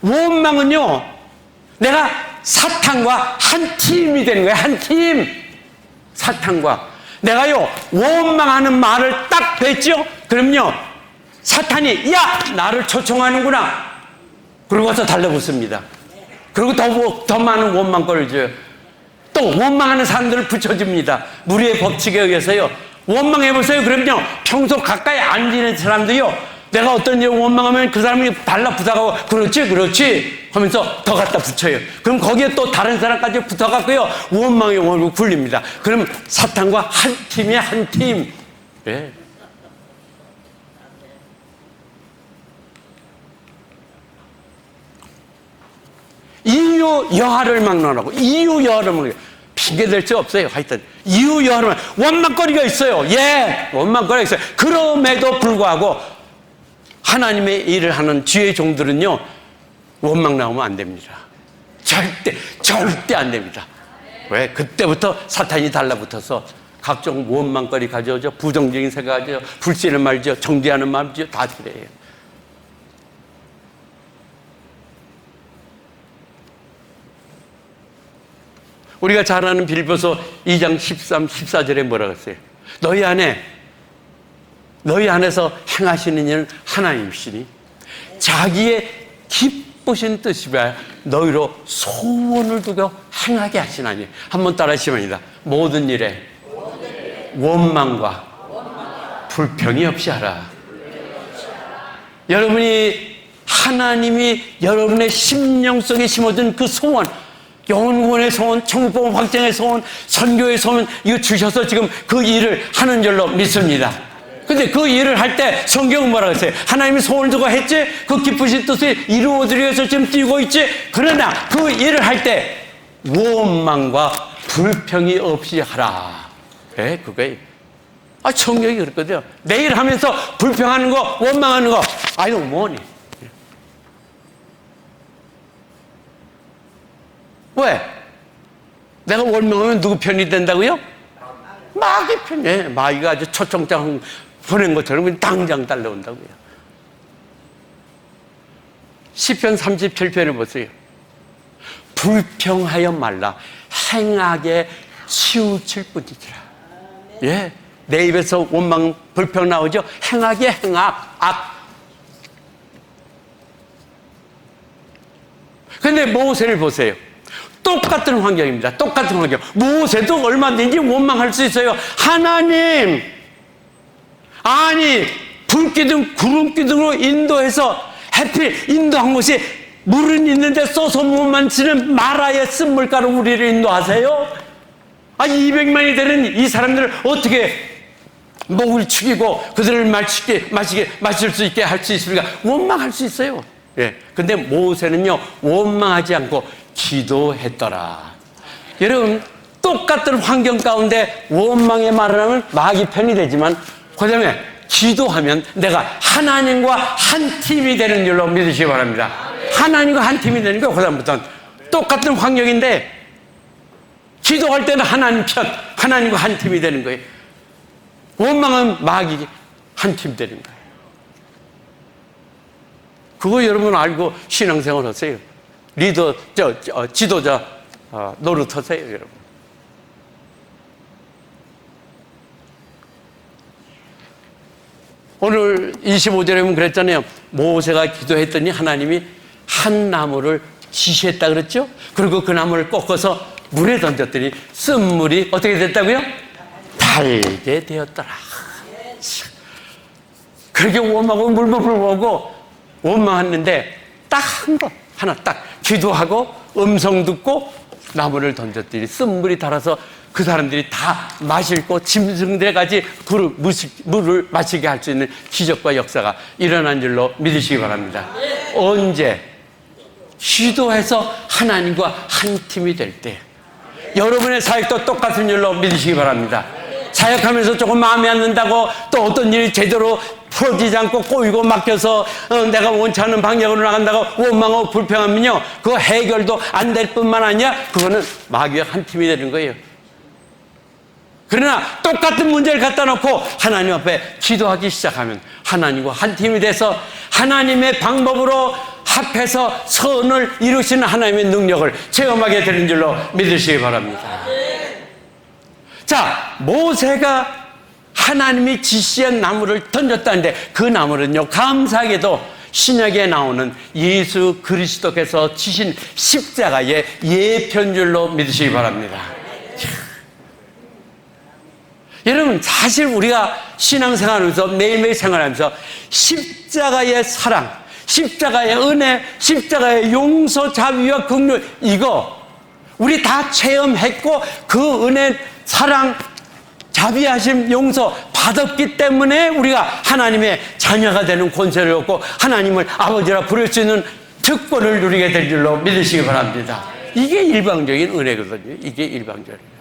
원망은요 내가 사탄과 한 팀이 되는 거예요. 한 팀. 사탄과 내가요 원망하는 말을 딱 뱉죠. 그럼요 사탄이 야 나를 초청하는구나, 그러고 와서 달라붙습니다. 그리고 더 많은 원망거리를 줘요. 또 원망하는 사람들을 붙여줍니다. 무리의 법칙에 의해서요. 원망해보세요. 그럼요 평소 가까이 안 지낸 사람도요, 내가 어떤 일을 원망하면 그 사람이 달라붙어가고 그렇지 하면서 더 갖다 붙여요. 그럼 거기에 또 다른 사람까지 붙어갖고요 원망의 원을 굴립니다. 그럼 사탄과 한 팀이야, 한 팀. 네. 이유 여하를 막론하고, 이유 여하를 막론하고, 핑계댈 수 없어요. 하여튼 이유 여하를 원망거리가 있어요. 예, 원망거리가 있어요. 그럼에도 불구하고 하나님의 일을 하는 주의 종들은요 원망 나오면 안 됩니다. 절대 안 됩니다. 왜? 그때부터 사탄이 달라붙어서 각종 원망거리 가져오죠. 부정적인 생각 가져오죠. 불신을 말이죠. 정죄하는 마음이죠. 다 그래요. 우리가 잘 아는 빌보서 2장 13, 14절에 뭐라고 했어요? 너희 안에서 행하시는 일은 하나님이시니 자기의 기쁘신 뜻이 왜 너희로 소원을 두고 행하게 하시나니. 한번 따라하시면입니다. 모든 일에 원망과 불평이 없이 하라. 여러분이 하나님이 여러분의 심령 속에 심어둔 그 소원, 영혼의 소원, 천국복음 확장의 소원, 선교의 소원, 이거 주셔서 지금 그 일을 하는 줄로 믿습니다. 근데 그 일을 할 때 성경은 뭐라고 했어요? 하나님이 소원을 두고 했지? 그 기쁘신 뜻을 이루어드리기 위해서 지금 뛰고 있지? 그러나 그 일을 할 때 원망과 불평이 없이 하라. 네, 그거예요. 성경이 그랬거든요. 매일 하면서 불평하는 거, 원망하는 거, 이거 뭐니? 왜? 내가 원망하면 누구 편이 된다고요? 마귀 편이에요. 마귀가 아주 초청장 보낸 것처럼 당장 달려온다고요. 시편 37편을 보세요. 불평하여 말라. 행악에 치우칠 뿐이지라. 예, 내 입에서 원망, 불평 나오죠? 행악에 행악, 악. 근데 모세를 보세요. 똑같은 환경입니다. 똑같은 환경. 모세도 얼마든지 원망할 수 있어요. 하나님, 아니 불기둥 구름기둥으로 인도해서 해필 인도한 곳이 물은 있는데 쏘서 못 만치는 마라의 쓴물가로 우리를 인도하세요? 200만이 되는 이 사람들을 어떻게 목을 축이고 그들을 마실 수 있게 할 수 있습니까? 원망할 수 있어요. 예. 근데 모세는요, 원망하지 않고 기도했더라. 여러분, 똑같은 환경 가운데 원망의 말을 하면 마귀 편이 되지만, 그 다음에 기도하면 내가 하나님과 한 팀이 되는 줄로 믿으시기 바랍니다. 하나님과 한 팀이 되는 거예요. 그 다음부터는 똑같은 환경인데, 기도할 때는 하나님 편, 하나님과 한 팀이 되는 거예요. 원망은 마귀 한 팀 되는 거예요. 그거 여러분 알고 신앙생활 하세요. 지도자 노릇하세요, 여러분. 오늘 25절에 보면 그랬잖아요. 모세가 기도했더니 하나님이 한 나무를 지시했다 그랬죠? 그리고 그 나무를 꺾어서 물에 던졌더니 쓴물이 어떻게 됐다고요? 달게 되었더라. 그렇게 원망하고 물먹고 원망했는데 딱 한 거 하나 딱 기도하고 음성 듣고 나무를 던졌더니 쓴물이 달아서 그 사람들이 다 마시고 짐승들까지 물을 마시게 할 수 있는 기적과 역사가 일어난 줄로 믿으시기 바랍니다. 언제? 기도해서 하나님과 한 팀이 될 때. 여러분의 사역도 똑같은 줄로 믿으시기 바랍니다. 사역하면서 조금 마음에 안 든다고 또 어떤 일이 제대로 풀어지지 않고 꼬이고 막혀서 내가 원치 않는 방향으로 나간다고 원망하고 불평하면요, 그거 해결도 안 될 뿐만 아니라 그거는 마귀와 한 팀이 되는 거예요. 그러나 똑같은 문제를 갖다 놓고 하나님 앞에 기도하기 시작하면 하나님과 한 팀이 돼서 하나님의 방법으로 합해서 선을 이루시는 하나님의 능력을 체험하게 되는 줄로 믿으시기 바랍니다. 자, 모세가 하나님이 지시한 나무를 던졌다는데 그 나무는요, 감사하게도 신약에 나오는 예수 그리스도께서 지신 십자가의 예표인 줄로 믿으시기 바랍니다. 여러분, 사실 우리가 신앙생활하면서 매일매일 생활하면서 십자가의 사랑, 십자가의 은혜, 십자가의 용서, 자비와 긍휼, 이거 우리 다 체험했고 그 은혜, 사랑, 자비하심, 용서 받았기 때문에 우리가 하나님의 자녀가 되는 권세를 얻고 하나님을 아버지라 부를 수 있는 특권을 누리게 될 줄로 믿으시기 바랍니다. 이게 일방적인 은혜거든요. 이게 일방적이에요.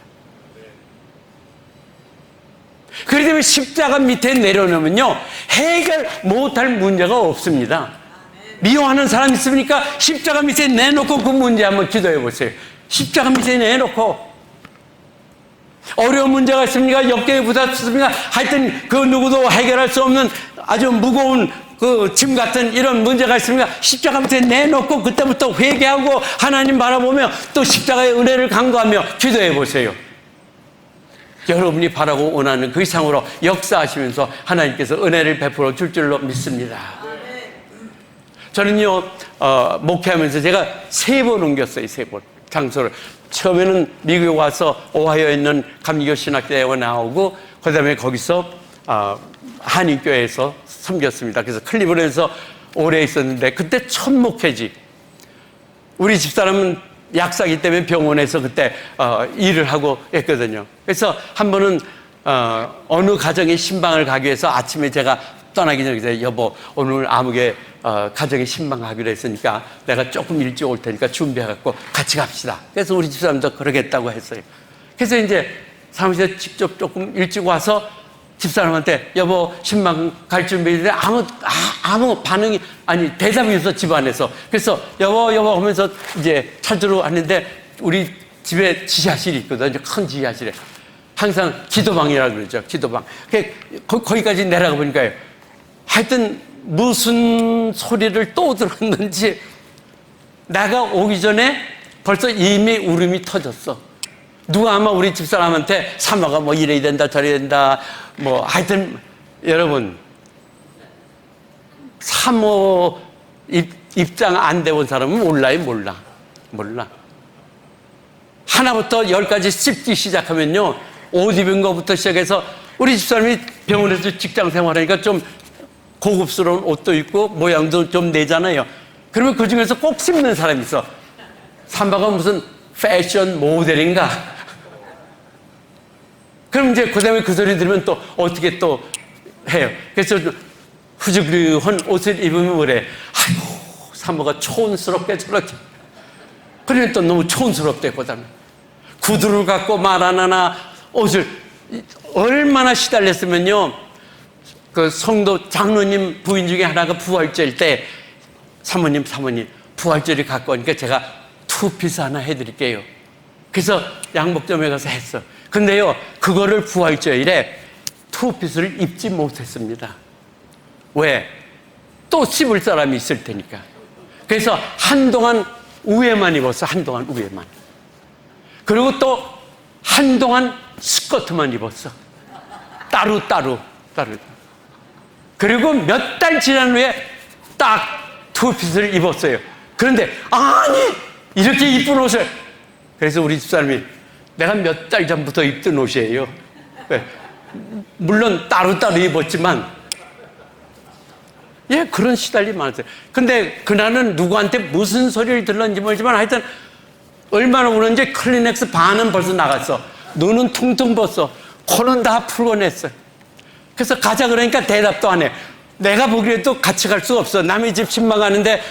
그렇기 때문에 십자가 밑에 내려놓으면요, 해결 못할 문제가 없습니다. 미워하는 사람 있습니까? 십자가 밑에 내놓고 그 문제 한번 기도해 보세요. 십자가 밑에 내놓고. 어려운 문제가 있습니까? 역경에 부딪혔습니까? 하여튼 그 누구도 해결할 수 없는 아주 무거운 그 짐 같은 이런 문제가 있습니까? 십자가 밑에 내놓고 그때부터 회개하고 하나님 바라보며 또 십자가의 은혜를 간구하며 기도해 보세요. 여러분이 바라고 원하는 그 이상으로 역사하시면서 하나님께서 은혜를 베풀어 줄 줄로 믿습니다. 저는요, 목회하면서 제가 3번 옮겼어요, 3번. 장소를. 처음에는 미국에 와서 오하이오에 있는 감리교 신학대학원 나오고, 그 다음에 거기서, 한인교회에서 섬겼습니다. 그래서 클리브랜드에서 오래 있었는데, 그때 첫 목회지. 우리 집사람은 약사기 때문에 병원에서 그때, 일을 하고 했거든요. 그래서 한 번은, 어느 가정에 신방을 가기 위해서 아침에 제가 떠나기 전에 여보 오늘 아무개 가정에 신방 가기로 했으니까 내가 조금 일찍 올 테니까 준비해갖고 같이 갑시다. 그래서 우리 집사람도 그러겠다고 했어요. 그래서 이제 사무실에 직접 조금 일찍 와서 집사람한테 여보 신방 갈 준비인데 아무 반응이 아니 대답이 없어 집안에서. 그래서 여보 하면서 이제 찾으러 왔는데 우리 집에 지하실이 있거든요. 큰 지하실에 항상 기도방이라고 그러죠. 기도방. 거기까지 내려가 보니까요. 하여튼 무슨 소리를 또 들었는지 내가 오기 전에 벌써 이미 울음이 터졌어. 누가 아마 우리 집사람한테 사모가 뭐 이래야 된다 저래야 된다 뭐 하여튼 여러분 사모 입장 안 돼본 사람은 몰라. 하나부터 10까지 씹기 시작하면요. 옷 입은 거부터 시작해서 우리 집사람이 병원에서 직장 생활하니까 좀 고급스러운 옷도 입고 모양도 좀 내잖아요. 그러면 그 중에서 꼭 씹는 사람이 있어. 삼바가 무슨 패션 모델인가? 그럼 이제 그 다음에 그 소리 들으면 또 어떻게 또 해요. 그래서 후죽한 옷을 입으면 그래. 아이고, 삼바가 촌스럽게 저렇게. 그러면 또 너무 촌스럽대, 그 다음에. 구두를 갖고 말 안 하나 옷을 얼마나 시달렸으면요. 그 성도 장로님 부인 중에 하나가 부활절 때 사모님 부활절이 갖고 오니까 제가 투피스 하나 해드릴게요. 그래서 양복점에 가서 했어. 근데요 그거를 부활절에 투피스를 입지 못했습니다. 왜? 또 씹을 사람이 있을 테니까. 그래서 한동안 위에만 입었어. 한동안 위에만. 그리고 또 한동안 스커트만 입었어. 따로. 그리고 몇 달 지난 후에 딱 투피스를 입었어요. 그런데 아니 이렇게 이쁜 옷을. 그래서 우리 집사람이 내가 몇 달 전부터 입던 옷이에요. 물론 따로 입었지만 예 그런 시달림이 많았어요. 근데 그날은 누구한테 무슨 소리를 들었는지 모르지만 하여튼 얼마나 우는지 클리넥스 반은 벌써 나갔어. 눈은 퉁퉁 벗어. 코는 다 풀고 냈어. 그래서 가자 그러니까 대답도 안 해. 내가 보기에도 같이 갈 수가 없어. 남의 집 신방 가는데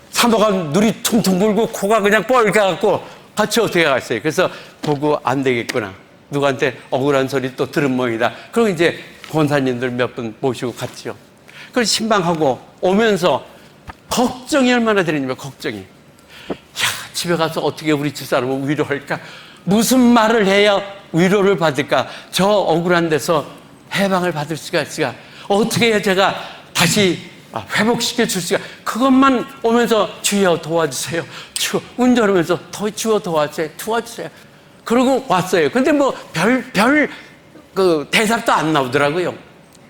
사모가 눈이 퉁퉁 불고 코가 그냥 뻘개갖고 같이 어떻게 갔어요. 그래서 보고 안 되겠구나. 누구한테 억울한 소리 또 들은 모양이다. 그리고 이제 권사님들 몇 분 모시고 갔죠. 그래서 신방하고 오면서 걱정이 얼마나 되느냐면 걱정이. 집에 가서 어떻게 우리 집사람을 위로할까? 무슨 말을 해야 위로를 받을까? 저 억울한 데서 해방을 받을 수가 있을까? 어떻게 해야 제가 다시 회복시켜 줄 수가? 그것만 오면서 주여 도와주세요. 운전하면서 주여 도와주세요. 그러고 왔어요. 근데 뭐 그 대답도 안 나오더라고요.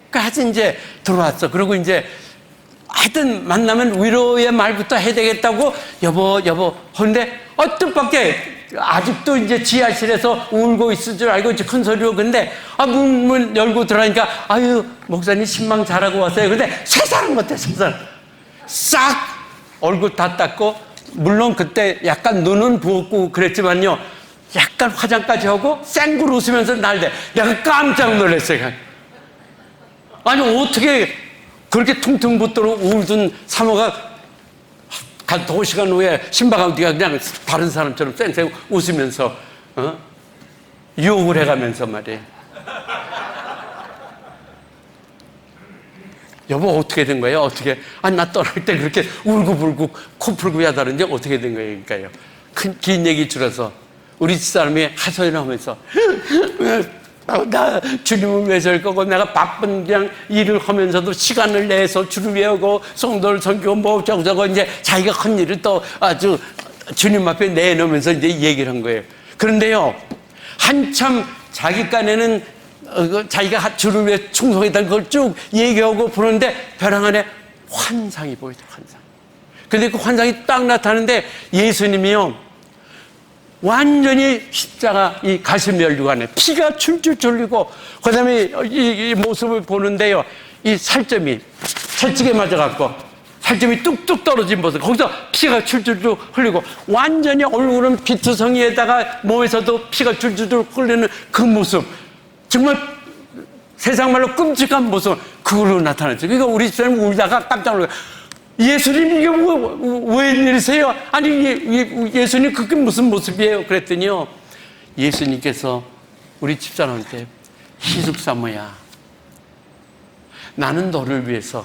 그러니까 하여튼 이제 들어왔어. 그리고 이제 하여튼 만나면 위로의 말부터 해야 되겠다고 여보 그런데 뜻밖의 아직도 이제 지하실에서 울고 있을 줄 알고 큰 소리로. 근데 문 열고 들어가니까 아유 목사님 신방 잘하고 왔어요. 근데 세 사람 같아. 싹 얼굴 다 닦고 물론 그때 약간 눈은 부었고 그랬지만요 약간 화장까지 하고 쌩굴 웃으면서 날대. 내가 깜짝 놀랐어요. 아니 어떻게 그렇게 퉁퉁 붓도록 울던 사모가 한 2시간 후에 신방하고 네가 그냥 다른 사람처럼 쌩쌩 웃으면서 유혹을 해가면서 말이에요. 여보 어떻게 된 거예요? 어떻게? 아니 나 떠날 때 그렇게 울고불고 코 풀고 야다는데 어떻게 된 거예요? 그러니까요. 긴 얘기 줄여서 우리 집사람이 하소연을 하면서 나 주님을 위해서 할 거고 내가 바쁜 그냥 일을 하면서도 시간을 내서 주를 위하고 성도를 섬기고 뭐 저거 이제 자기가 한 일을 또 아주 주님 앞에 내놓으면서 이제 얘기를 한 거예요. 그런데요 한참 자기 깐에는 자기가 주를 위해 충성했다는 걸 쭉 얘기하고 부르는데 벼랑 안에 환상이 보이죠. 환상. 근데 그 환상이 딱 나타나는데 예수님이요, 완전히 십자가 이 가슴 열리고 안에 피가 줄줄 흘리고, 그 다음에 이 모습을 보는데요, 이 살점이 채찍에 맞아갖고 살점이 뚝뚝 떨어진 모습, 거기서 피가 줄줄 흘리고, 완전히 얼굴은 피투성이에다가 몸에서도 피가 줄줄 흘리는 그 모습, 정말 세상 말로 끔찍한 모습, 그걸로 나타났죠. 그러니까 우리 집사님 울다가 깜짝 놀라요. 예수님, 이게 웬일이세요? 아니, 예수님 그게 무슨 모습이에요? 그랬더니요, 예수님께서 우리 집사람한테, 희숙사모야, 나는 너를 위해서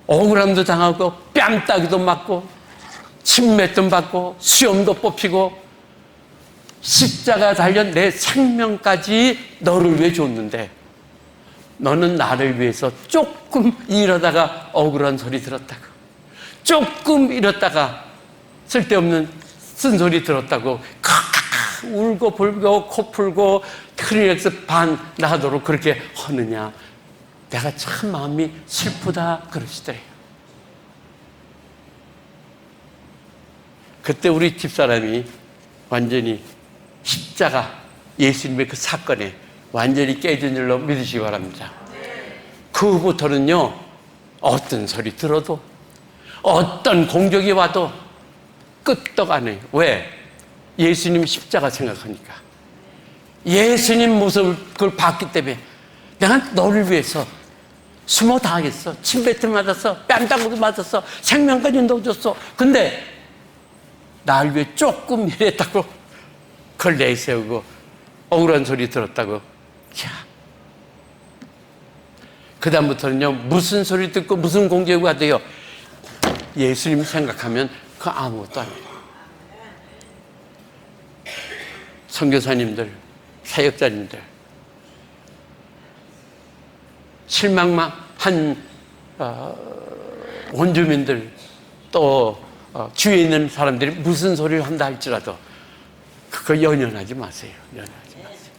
억울함도 당하고 뺨따기도 맞고 침뱉도 받고 수염도 뽑히고 십자가 달려 내 생명까지 너를 위해 줬는데, 너는 나를 위해서 조금 이러다가 억울한 소리 들었다고, 조금 이러다가 쓸데없는 쓴소리 들었다고 울고 불고 코 풀고 크리넥스 반 나도록 그렇게 하느냐, 내가 참 마음이 슬프다 그러시더래요. 그때 우리 집사람이 완전히 십자가 예수님의 그 사건에 완전히 깨진 줄로 믿으시기 바랍니다. 그 후부터는요, 어떤 소리 들어도, 어떤 공격이 와도 끄떡 안 해요. 왜? 예수님 십자가 생각하니까. 예수님 모습을 그걸 봤기 때문에 내가 너를 위해서 숨어 다 하겠어. 침뱉음 맞았어. 뺨따구도 맞았어. 생명까지 넣어줬어. 근데 날 위해 조금 이랬다고 그걸 내세우고 억울한 소리 들었다고. 야, 그 다음부터는요, 무슨 소리 듣고 무슨 공격이 와도요, 예수님 생각하면 그 아무것도 아니에요. 선교사님들, 사역자님들, 실망한 원주민들, 또 주위에 있는 사람들이 무슨 소리를 한다 할지라도 그거 연연하지 마세요. 연연하지 마세요.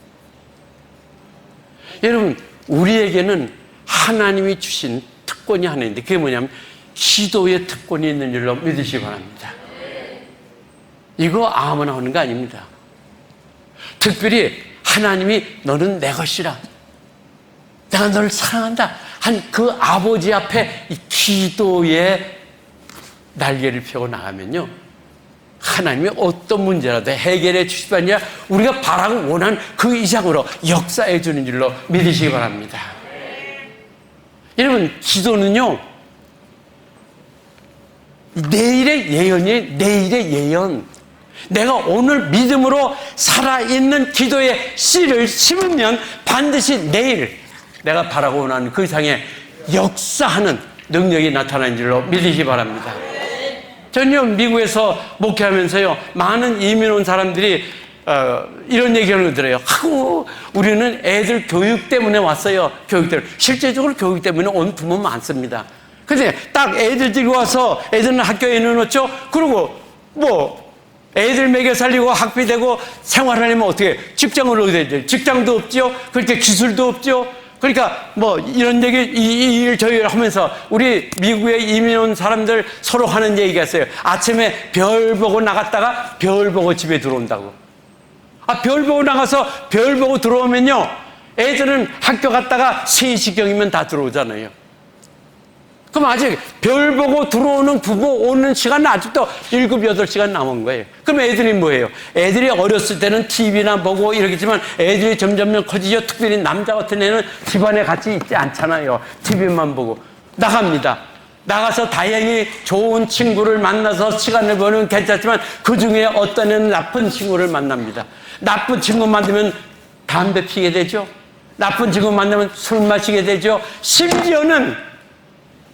여러분, 우리에게는 하나님이 주신 특권이 하나 있는데, 그게 뭐냐면 기도의 특권이 있는 줄로 믿으시기 바랍니다. 이거 아무나 하는 거 아닙니다. 특별히 하나님이 너는 내 것이라, 내가 너를 사랑한다 한 그 아버지 앞에 이 기도의 날개를 펴고 나가면요, 하나님이 어떤 문제라도 해결해 주실 아니라 우리가 바라고 원하는 그 이상으로 역사해 주는 줄로 믿으시기 바랍니다. 여러분, 기도는요, 내일의 예언이에요. 내일의 예언. 내가 오늘 믿음으로 살아있는 기도의 씨를 심으면 반드시 내일 내가 바라고 원하는 그 이상의 역사하는 능력이 나타나는 줄로 믿으시기 바랍니다. 저는 미국에서 목회하면서요, 많은 이민 온 사람들이 이런 얘기를 들어요. 하고 우리는 애들 교육 때문에 왔어요. 교육 때문에. 실제적으로 교육 때문에 온 부모 많습니다. 근데 딱 애들 들고 와서 애들은 학교에 넣어놓죠. 그리고 뭐 애들 먹여 살리고 학비 되고 생활하려면 어떻게 해요? 직장을 얻어야 돼요. 직장도 없죠. 그렇게 기술도 없죠. 그러니까 뭐 이런 얘기, 이 일 저 일 하면서 우리 미국에 이민 온 사람들 서로 하는 얘기가 있어요. 아침에 별 보고 나갔다가 별 보고 집에 들어온다고. 별 보고 나가서 별 보고 들어오면요, 애들은 학교 갔다가 3시경이면 다 들어오잖아요. 그럼 아직 별 보고 들어오는 부부 오는 시간은 아직도 7, 8시간 남은 거예요. 그럼 애들이 뭐예요? 애들이 어렸을 때는 TV나 보고 이러겠지만 애들이 점점 커지죠. 특별히 남자 같은 애는 집안에 같이 있지 않잖아요. TV만 보고. 나갑니다. 나가서 다행히 좋은 친구를 만나서 시간을 보내면 괜찮지만 그 중에 어떤 애는 나쁜 친구를 만납니다. 나쁜 친구 만나면 담배 피게 되죠. 나쁜 친구 만나면 술 마시게 되죠. 심지어는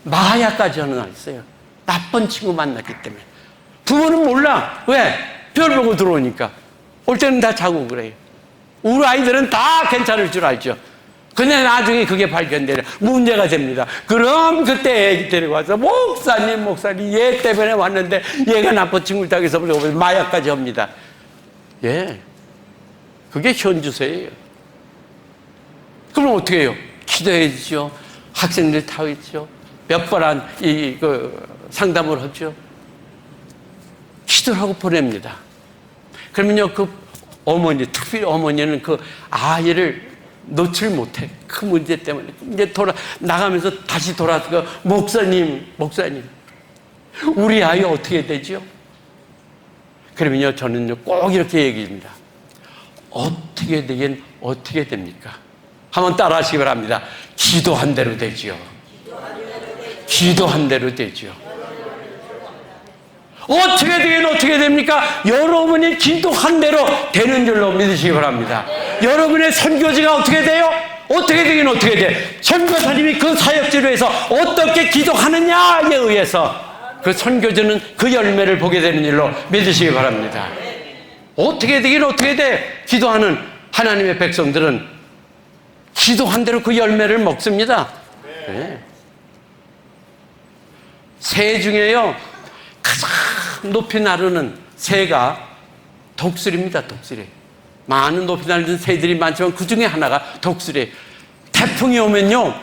마약까지 하는 날 있어요. 나쁜 친구 만났기 때문에. 부모는 몰라. 왜? 별 보고 들어오니까. 올 때는 다 자고 그래요. 우리 아이들은 다 괜찮을 줄 알죠. 근데 나중에 그게 발견되려 문제가 됩니다. 그럼 그때 애기 데리고 와서 목사님 얘 때문에 왔는데 얘가 나쁜 친구를 당해서 마약까지 합니다. 예, 그게 현주소예요. 그럼 어떻게 해요? 기도해야죠. 학생들 타겠죠. 몇 번 상담을 하죠. 기도를 하고 보냅니다. 그러면요, 그 어머니, 특별히 어머니는 그 아이를 놓질 못해. 그 문제 때문에. 이제 나가면서 다시 돌아서, 목사님, 우리 아이 어떻게 되죠? 그러면요, 저는요, 꼭 이렇게 얘기합니다. 어떻게 되긴 어떻게 됩니까? 한번 따라 하시기 바랍니다. 기도한 대로 되지요. 기도한 대로 되지요. 어떻게 되긴 어떻게 됩니까? 여러분이 기도한 대로 되는 줄로 믿으시기 바랍니다. 여러분의 선교지가 어떻게 돼요? 어떻게 되긴 어떻게 돼? 선교사님이 그 사역지로 해서 어떻게 기도하느냐에 의해서 그 선교지는 그 열매를 보게 되는 줄로 믿으시기 바랍니다. 어떻게 되긴 어떻게 돼? 기도하는 하나님의 백성들은 기도한 대로 그 열매를 먹습니다. 네. 새 중에요, 가장 높이 나르는 새가 독수리입니다. 독수리. 많은 높이 나르는 새들이 많지만 그 중에 하나가 독수리. 태풍이 오면요,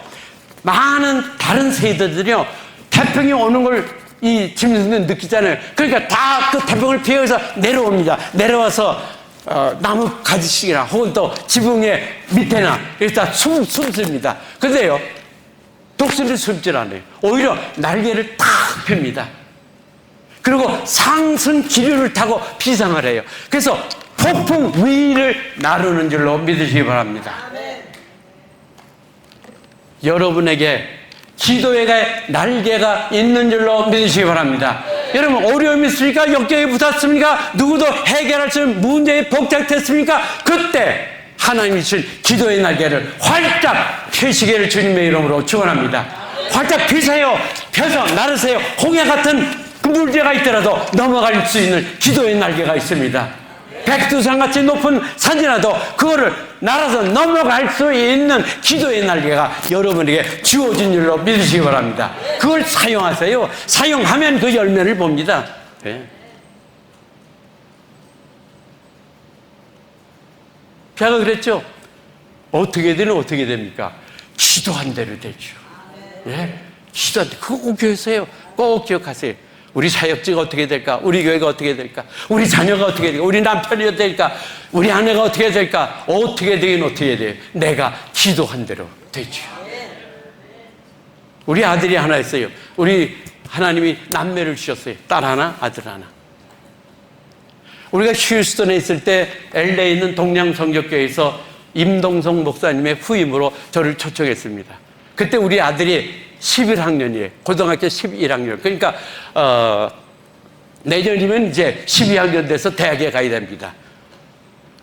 많은 다른 새들이요, 태풍이 오는 걸 이 짐승은 느끼잖아요. 그러니까 다 그 태풍을 피해서 내려옵니다. 내려와서 나무 가지씩이나 혹은 또 지붕의 밑에나 이렇게 다 숨습니다. 근데요, 독수리는 숨질 않아요. 오히려 날개를 탁 펴니다. 그리고 상승 기류를 타고 비상을 해요. 그래서 폭풍 위를 나르는 줄로 믿으시기 바랍니다. 여러분에게 기도의 날개가 있는 줄로 믿으시기 바랍니다. 여러분, 어려움이 있습니까? 역경이 붙었습니까? 누구도 해결할 수 없는 문제에 복잡했습니까? 그때 하나님이 주신 기도의 날개를 활짝 펴시기를 주님의 이름으로 축원합니다. 활짝 펴세요. 펴서 나르세요. 홍해 같은 그 문제가 있더라도 넘어갈 수 있는 기도의 날개가 있습니다. 백두산같이 높은 산이라도 그거를 날아서 넘어갈 수 있는 기도의 날개가 여러분에게 주어진 줄로 믿으시기 바랍니다. 그걸 사용하세요. 사용하면 그 열매를 봅니다. 네. 제가 그랬죠. 어떻게 되는 어떻게 됩니까? 기도한 대로 되죠. 예? 기도한 대로. 그거 꼭 기억하세요. 꼭 기억하세요. 우리 사역지가 어떻게 될까? 우리 교회가 어떻게 될까? 우리 자녀가 어떻게 될까? 우리 남편이 어떻게 될까? 우리 아내가 어떻게 될까? 어떻게 되긴 어떻게 돼요? 내가 기도한 대로 되죠. 우리 아들이 하나 있어요. 우리 하나님이 남매를 주셨어요. 딸 하나, 아들 하나. 우리가 휴스턴에 있을 때 LA에 있는 동양성격교회에서 임동성 목사님의 후임으로 저를 초청했습니다. 그때 우리 아들이 11학년이에요. 고등학교 11학년. 그러니까 내년이면 이제 12학년 돼서 대학에 가야 됩니다.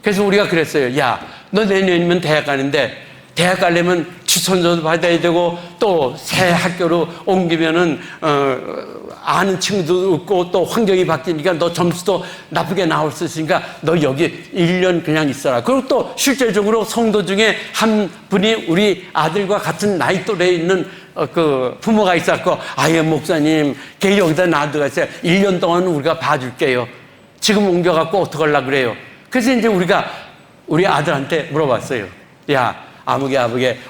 그래서 우리가 그랬어요. 야, 너 내년이면 대학 가는데 대학 가려면 추천서도 받아야 되고 또 새 학교로 옮기면은 아는 친구도 없고 또 환경이 바뀌니까 너 점수도 나쁘게 나올 수 있으니까 너 여기 1년 그냥 있어라. 그리고 또 실제적으로 성도 중에 한 분이 우리 아들과 같은 나이 또래에 있는 그 부모가 있었고, 아예 목사님 걔 여기다 놔두가세요. 1년 동안 우리가 봐줄게요. 지금 옮겨갖고 어떡하려고 그래요. 그래서 이제 우리가 우리 아들한테 물어봤어요. 야, 아무개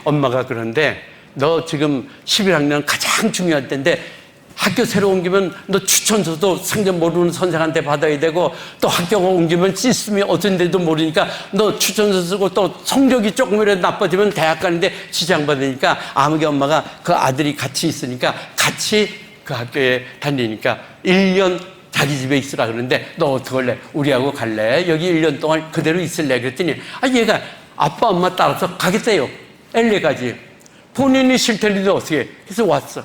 엄마가 그런데 너 지금 11학년 가장 중요할 때인데 학교 새로 옮기면 너 추천서도 상점 모르는 선생한테 받아야 되고 또 학교가 옮기면 시스템이 어떤데도 모르니까 너 추천서 쓰고 또 성적이 조금이라도 나빠지면 대학 가는데 지장받으니까 아무개 엄마가 그 아들이 같이 있으니까 같이 그 학교에 다니니까 1년 자기 집에 있으라 그러는데 너 어떡할래? 우리하고 갈래? 여기 1년 동안 그대로 있을래? 그랬더니 얘가 아빠 엄마 따라서 가겠대요. LA까지. 본인이 싫다는데 어떻게 해? 그래서 왔어.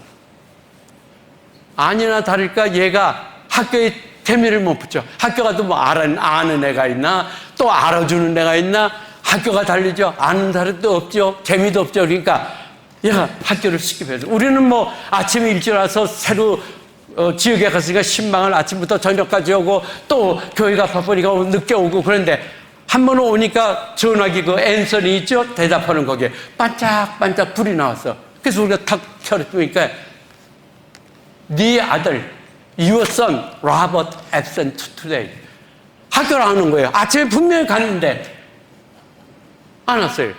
아니나 다를까 얘가 학교에 재미를 못 붙여. 학교 가도 뭐 아는 애가 있나? 또 알아주는 애가 있나? 학교가 다르죠. 아는 사람도 없죠. 재미도 없죠. 그러니까 얘가 학교를 스킵해서. 우리는 뭐 아침에 일찍 와서 새로 지역에 갔으니까 신방을 아침부터 저녁까지 오고 또 교회가 바쁘니까 늦게 오고 그런데 한 번 오니까 전화기 그 앤서니 있죠? 대답하는 거기에 반짝반짝 불이 나왔어. 그래서 우리가 탁 켜보니까 네 아들, your son, Robert, absent today. 학교를 안 온 거예요. 아침에 분명히 갔는데 안 왔어요.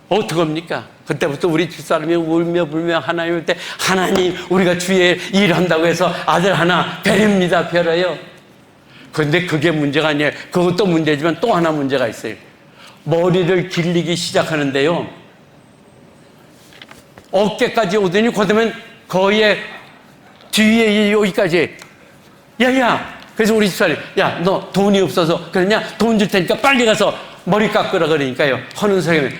어떡합니까? 그때부터 우리 집사람이 울며 불며 하나님한테, 하나님, 우리가 주의 일한다고 해서 아들 하나 베립니다. 베려요. 그런데 그게 문제가 아니에요. 그것도 문제지만 또 하나 문제가 있어요. 머리를 길리기 시작하는데요, 어깨까지 오더니 그다음에 거의 뒤에 여기까지. 야야. 그래서 우리 집사람이, 야, 너 돈이 없어서 그러냐? 돈 줄 테니까 빨리 가서 머리 깎으라 그러니까요. 하는 사람이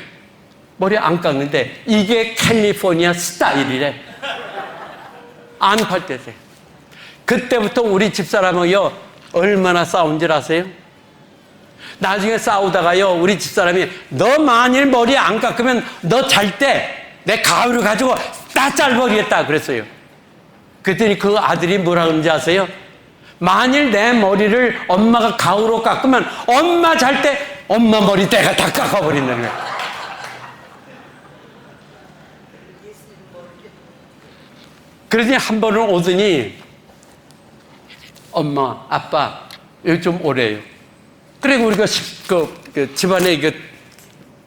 머리 안 깎는데 이게 캘리포니아 스타일이래. 안 팔 때세. 그때부터 우리 집사람은요, 얼마나 싸운 줄 아세요? 나중에 싸우다가요, 우리 집사람이 너 만일 머리 안 깎으면 너 잘 때 내 가위를 가지고 다 잘라버리겠다 그랬어요. 그랬더니 그 아들이 뭐라 그런지 아세요? 만일 내 머리를 엄마가 가위로 깎으면 엄마 잘 때 엄마 머리 내가 다 깎아버린다는 거예요. 그러더니 한 번은 오더니 엄마, 아빠, 여기 좀 오래요. 그래, 우리가 그 집안에 그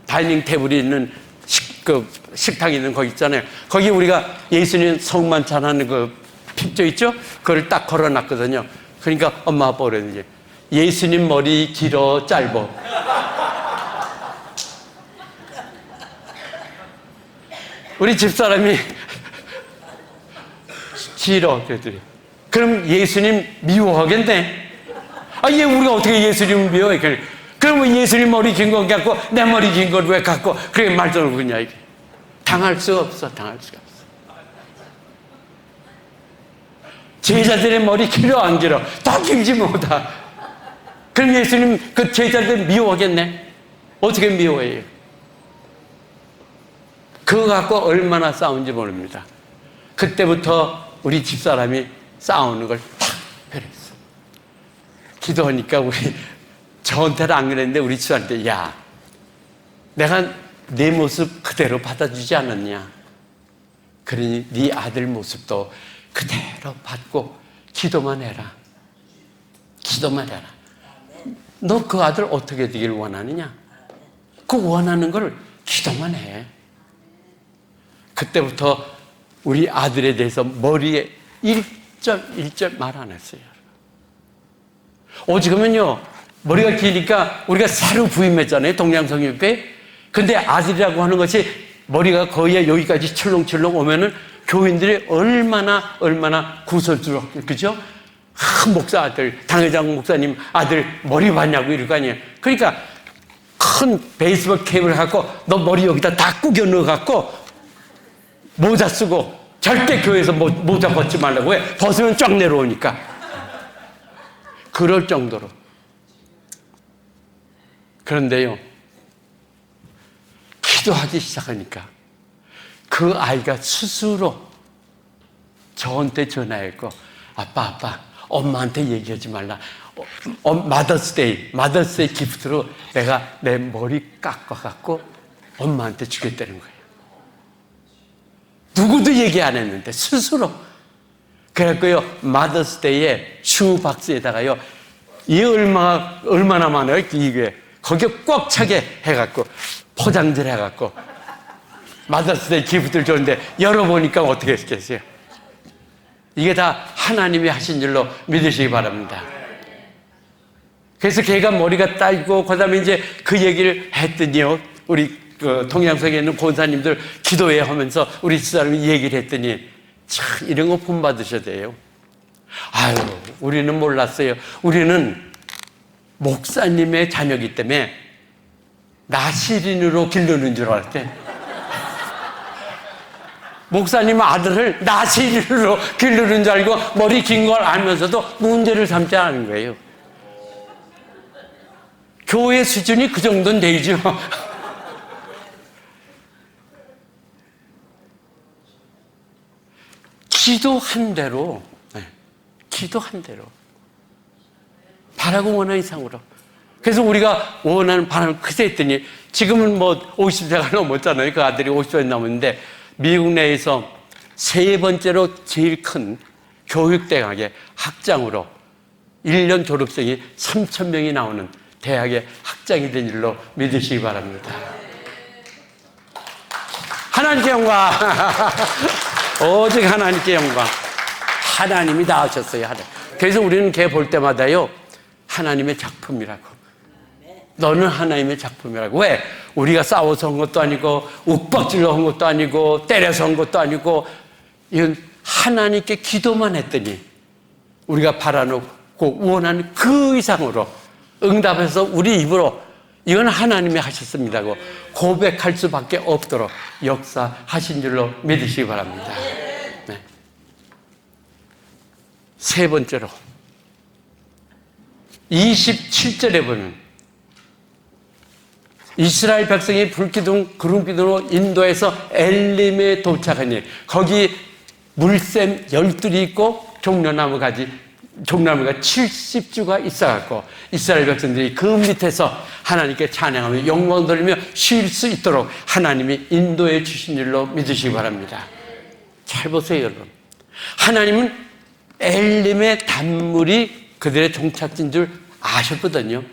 다이닝 테이블이 있는 식탁이 있는 거기 있잖아요. 거기 우리가 예수님 성만찬하는 그 픽처 있죠? 그걸 딱 걸어놨거든요. 그러니까 엄마, 아빠 그러는지 예수님 머리 길어, 짧어. 우리 집사람이 길어 그랬더니 그럼 예수님 미워하겠네. 아, 얘 우리가 어떻게 예수님을 미워해? 그러면 예수님 머리 긴 거 갖고 내 머리 긴 걸 왜 갖고 그렇게 말썽을 부냐 이게. 당할 수가 없어. 당할 수가 없어. 제자들의 머리 길어 안 길어? 다 길지 못하. 그럼 예수님 그 제자들 미워하겠네? 어떻게 미워해요? 그거 갖고 얼마나 싸운지 모릅니다. 그때부터 우리 집사람이 싸우는 걸 탁 펴냈어. 기도하니까 저한테는 안 그랬는데 우리 집사람한테, 야, 내가 내 모습 그대로 받아주지 않았냐? 그러니 네 아들 모습도 그대로 받고 기도만 해라. 기도만 해라. 너 그 아들 어떻게 되길 원하느냐? 그 원하는 걸 기도만 해. 그때부터 우리 아들에 대해서 머리에 1절 말 안 했어요. 오직은요, 머리가 기니까 우리가 새로 부임했잖아요, 동양성교회. 근데 아들이라고 하는 것이 머리가 거의 여기까지 철렁철렁 오면은 교인들이 얼마나 구설스러워, 그죠? 목사 아들, 당회장 목사님 아들 머리 봤냐고 이럴 거 아니에요. 그러니까 큰 베이스볼 캡을 갖고 너 머리 여기다 다 구겨 넣어 갖고 모자 쓰고 절대 교회에서 모자 벗지 말라고 해. 벗으면 쫙 내려오니까. 그럴 정도로. 그런데요, 기도하기 시작하니까 그 아이가 스스로 저한테 전화했고, 아빠, 엄마한테 얘기하지 말라. 마더스데이 기프트로 내가 내 머리 깎아갖고 엄마한테 주겠다는 거예요. 누구도 얘기 안 했는데 스스로. 그래갖고요, 마더스데이에 슈 박스에다가요, 이 얼마나 많아요, 이게. 거기에 꽉 차게 해갖고 포장들 해갖고 마더스데이 기프트를 줬는데 열어보니까 어떻게 했겠어요? 이게 다 하나님이 하신 줄로 믿으시기 바랍니다. 그래서 걔가 머리가 짧고 그다음에 이제 그 얘기를 했더니요, 우리 그 동양성에 있는 권사님들 기도회 하면서 우리 집사람이 얘기를 했더니, 참 이런 거 본받으셔야 돼요. 아유, 우리는 몰랐어요. 우리는 목사님의 자녀이기 때문에 나시린으로 기르는 줄 알았대. 목사님 아들을 나시린으로 기르는 줄 알고 머리 긴 걸 알면서도 문제를 삼지 않은 거예요. 교회 수준이 그 정도는 되죠. 기도한 대로 바라고 원하는 이상으로. 그래서 우리가 원하는 바람을 크게 했더니 지금은 뭐 50세가 넘었잖아요. 그 아들이 50세 넘었는데 미국 내에서 세 번째로 제일 큰 교육대학의 학장으로 1년 졸업생이 3,000명이 나오는 대학의 학장이 된 일로 믿으시기 바랍니다. 하나님께 영광. 오직 하나님께 영광. 하나님이 다 하셨어요. 그래서 우리는 걔 볼 때마다요, 하나님의 작품이라고. 너는 하나님의 작품이라고. 왜? 우리가 싸워서 한 것도 아니고, 욱박질러 한 것도 아니고, 때려서 한 것도 아니고, 이건 하나님께 기도만 했더니, 우리가 바라놓고 원하는 그 이상으로 응답해서 우리 입으로 이건 하나님이 하셨습니다고 고백할 수밖에 없도록 역사하신 줄로 믿으시기 바랍니다. 네. 세 번째로 27절에 보면 이스라엘 백성이 불기둥 구름기둥으로 인도에서 엘림에 도착하니 거기 물샘 12이 있고 종려나무가 70주가 있어갖고 이스라엘 백성들이 그 밑에서 하나님께 찬양하며 영광 돌리며 쉴 수 있도록 하나님이 인도해 주신 줄로 믿으시기 바랍니다. 잘 보세요, 여러분. 하나님은 엘림의 단물이 그들의 종착지인 줄 아셨거든요.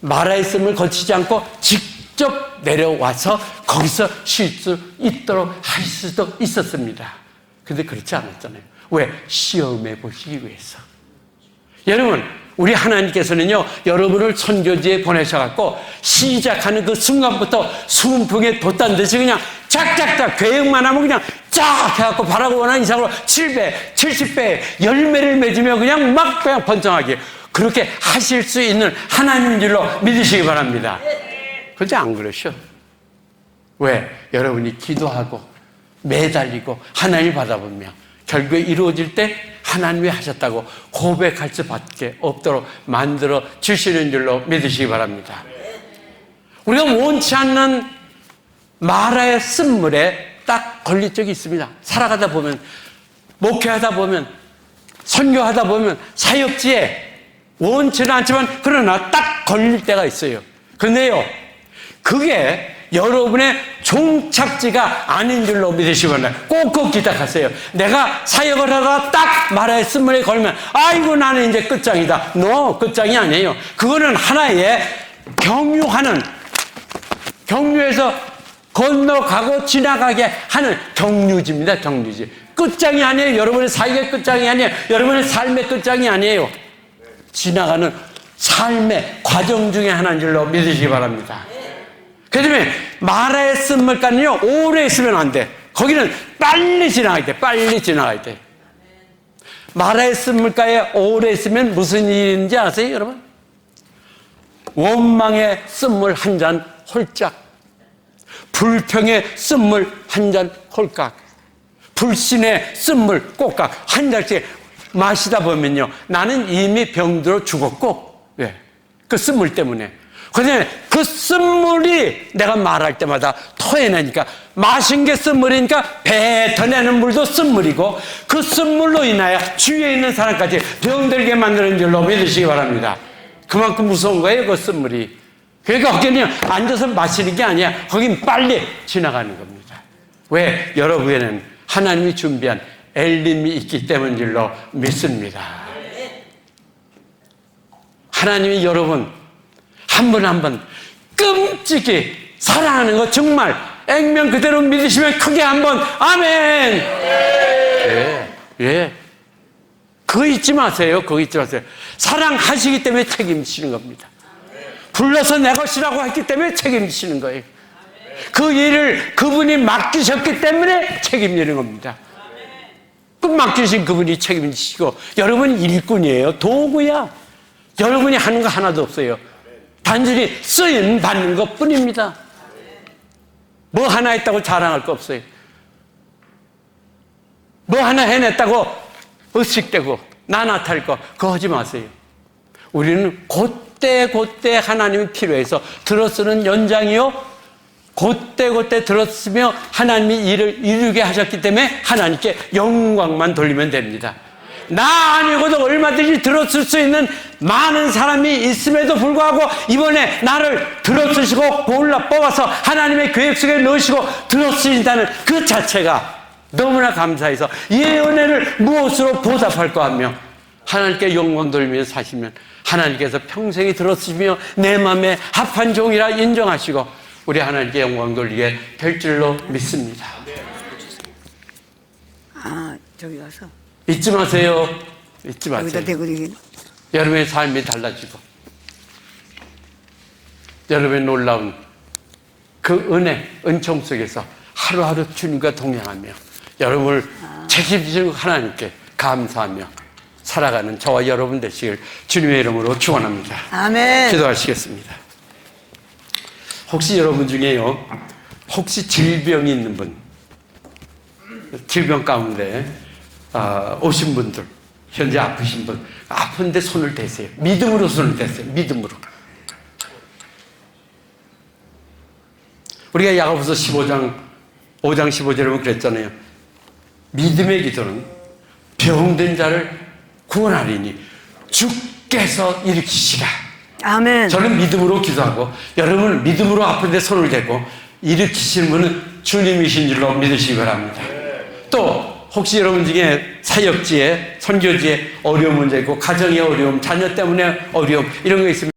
마라의 씀을 거치지 않고 직접 내려와서 거기서 쉴 수 있도록 할 수도 있었습니다. 근데 그렇지 않았잖아요. 왜? 시험해 보시기 위해서. 여러분, 우리 하나님께서는요, 여러분을 선교지에 보내셔갖고 시작하는 그 순간부터 순풍에 돛단 듯이 그냥 짝짝짝 계획만 하면 그냥 쫙 해갖고 바라고 원하는 이상으로 7배, 70배 열매를 맺으며 그냥 번창하게 그렇게 하실 수 있는 하나님인 줄로 믿으시기 바랍니다. 그런데 안 그러셔. 왜? 여러분이 기도하고 매달리고 하나님을 받아보며 결국에 이루어질 때 하나님이 하셨다고 고백할 수밖에 없도록 만들어 주시는 줄로 믿으시기 바랍니다. 우리가 원치 않는 마라의 쓴물에 딱 걸릴 적이 있습니다. 살아가다 보면, 목회하다 보면, 선교하다 보면, 사역지에 원치는 않지만 그러나 딱 걸릴 때가 있어요. 그런데요, 그게 여러분의 종착지가 아닌 줄로 믿으시기 바랍니다. 꼭 기억하세요. 내가 사역을 하다가 딱 마라의 쓴물에 걸면 아이고 나는 이제 끝장이다. 끝장이 아니에요. 그거는 하나의 경유에서 건너가고 지나가게 하는 경유지입니다. 경유지. 끝장이 아니에요. 여러분의 사역의 끝장이 아니에요. 여러분의 삶의 끝장이 아니에요. 지나가는 삶의 과정 중에 하나인 줄로 믿으시기 바랍니다. 그 다음에 마라의 쓴물가는요, 오래 있으면 안 돼. 거기는 빨리 지나가야 돼. 빨리 지나가야 돼. 마라의 쓴물가에 오래 있으면 무슨 일인지 아세요, 여러분? 원망의 쓴물 한 잔 홀짝, 불평의 쓴물 한 잔 홀깍, 불신의 쓴물 꼭깍 한 잔씩 마시다 보면요, 나는 이미 병들어 죽었고, 왜? 그 쓴물 때문에. 그런데 그 쓴물이 내가 말할 때마다 토해내니까, 마신 게 쓴물이니까 뱉어내는 물도 쓴물이고, 그 쓴물로 인하여 주위에 있는 사람까지 병들게 만드는 줄로 믿으시기 바랍니다. 그만큼 무서운 거예요, 그 쓴물이. 그러니까 거기는 앉아서 마시는 게 아니야. 거긴 빨리 지나가는 겁니다. 왜? 여러분에는 하나님이 준비한 엘림이 있기 때문인 줄로 믿습니다. 하나님이 여러분 한 분 한 분 끔찍이 사랑하는 거 정말 액면 그대로 믿으시면 크게 한번 아멘. 예. 그거 잊지 마세요. 그거 잊지 마세요. 사랑하시기 때문에 책임지시는 겁니다. 불러서 내 것이라고 했기 때문에 책임지시는 거예요. 그 일을 그분이 맡기셨기 때문에 책임지는 겁니다. 그 맡기신 그분이 책임지시고, 여러분 일꾼이에요. 도구야. 여러분이 하는 거 하나도 없어요. 단순히 쓰임 받는 것 뿐입니다. 뭐 하나 했다고 자랑할 거 없어요. 뭐 하나 해냈다고 의식되고 나나탈 거 그거 하지 마세요. 우리는 그때 하나님이 필요해서 들어쓰는 연장이요, 그때 들었으며 하나님이 일을 이루게 하셨기 때문에 하나님께 영광만 돌리면 됩니다. 나 아니고도 얼마든지 들었을 수 있는 많은 사람이 있음에도 불구하고 이번에 나를 들어쓰시고 골라 뽑아서 하나님의 계획 속에 넣으시고 들어쓰신다는 그 자체가 너무나 감사해서 이 은혜를 무엇으로 보답할까 하며 하나님께 영광 돌리며 사시면 하나님께서 평생이 들어쓰시며 내 마음에 합한 종이라 인정하시고 우리 하나님께 영광 돌리게 될 줄로 믿습니다. 아, 저기 가서 잊지 마세요. 잊지 마세요. 여기다 대고 이게 여러분의 삶이 달라지고 여러분의 놀라운 그 은혜, 은총 속에서 하루하루 주님과 동행하며 여러분을 책임지는 하나님께 감사하며 살아가는 저와 여러분 되시길 주님의 이름으로 축원합니다. 아멘. 기도하시겠습니다. 혹시 여러분 중에요, 혹시 질병이 있는 분, 질병 가운데 오신 분들, 현재 아프신 분, 아픈데 손을 대세요. 믿음으로 손을 대세요. 믿음으로. 우리가 야고보서 5장 15절에 보면 그랬잖아요. 믿음의 기도는 병든 자를 구원하리니 주께서 일으키시라. 아멘. 저는 믿음으로 기도하고 여러분은 믿음으로 아픈데 손을 대고 일으키시는 분은 주님이신 줄로 믿으시기 바랍니다. 또 혹시 여러분 중에 사역지에 선교지에 어려운 문제 있고 가정의 어려움, 자녀 때문에 어려움 이런 거 있으면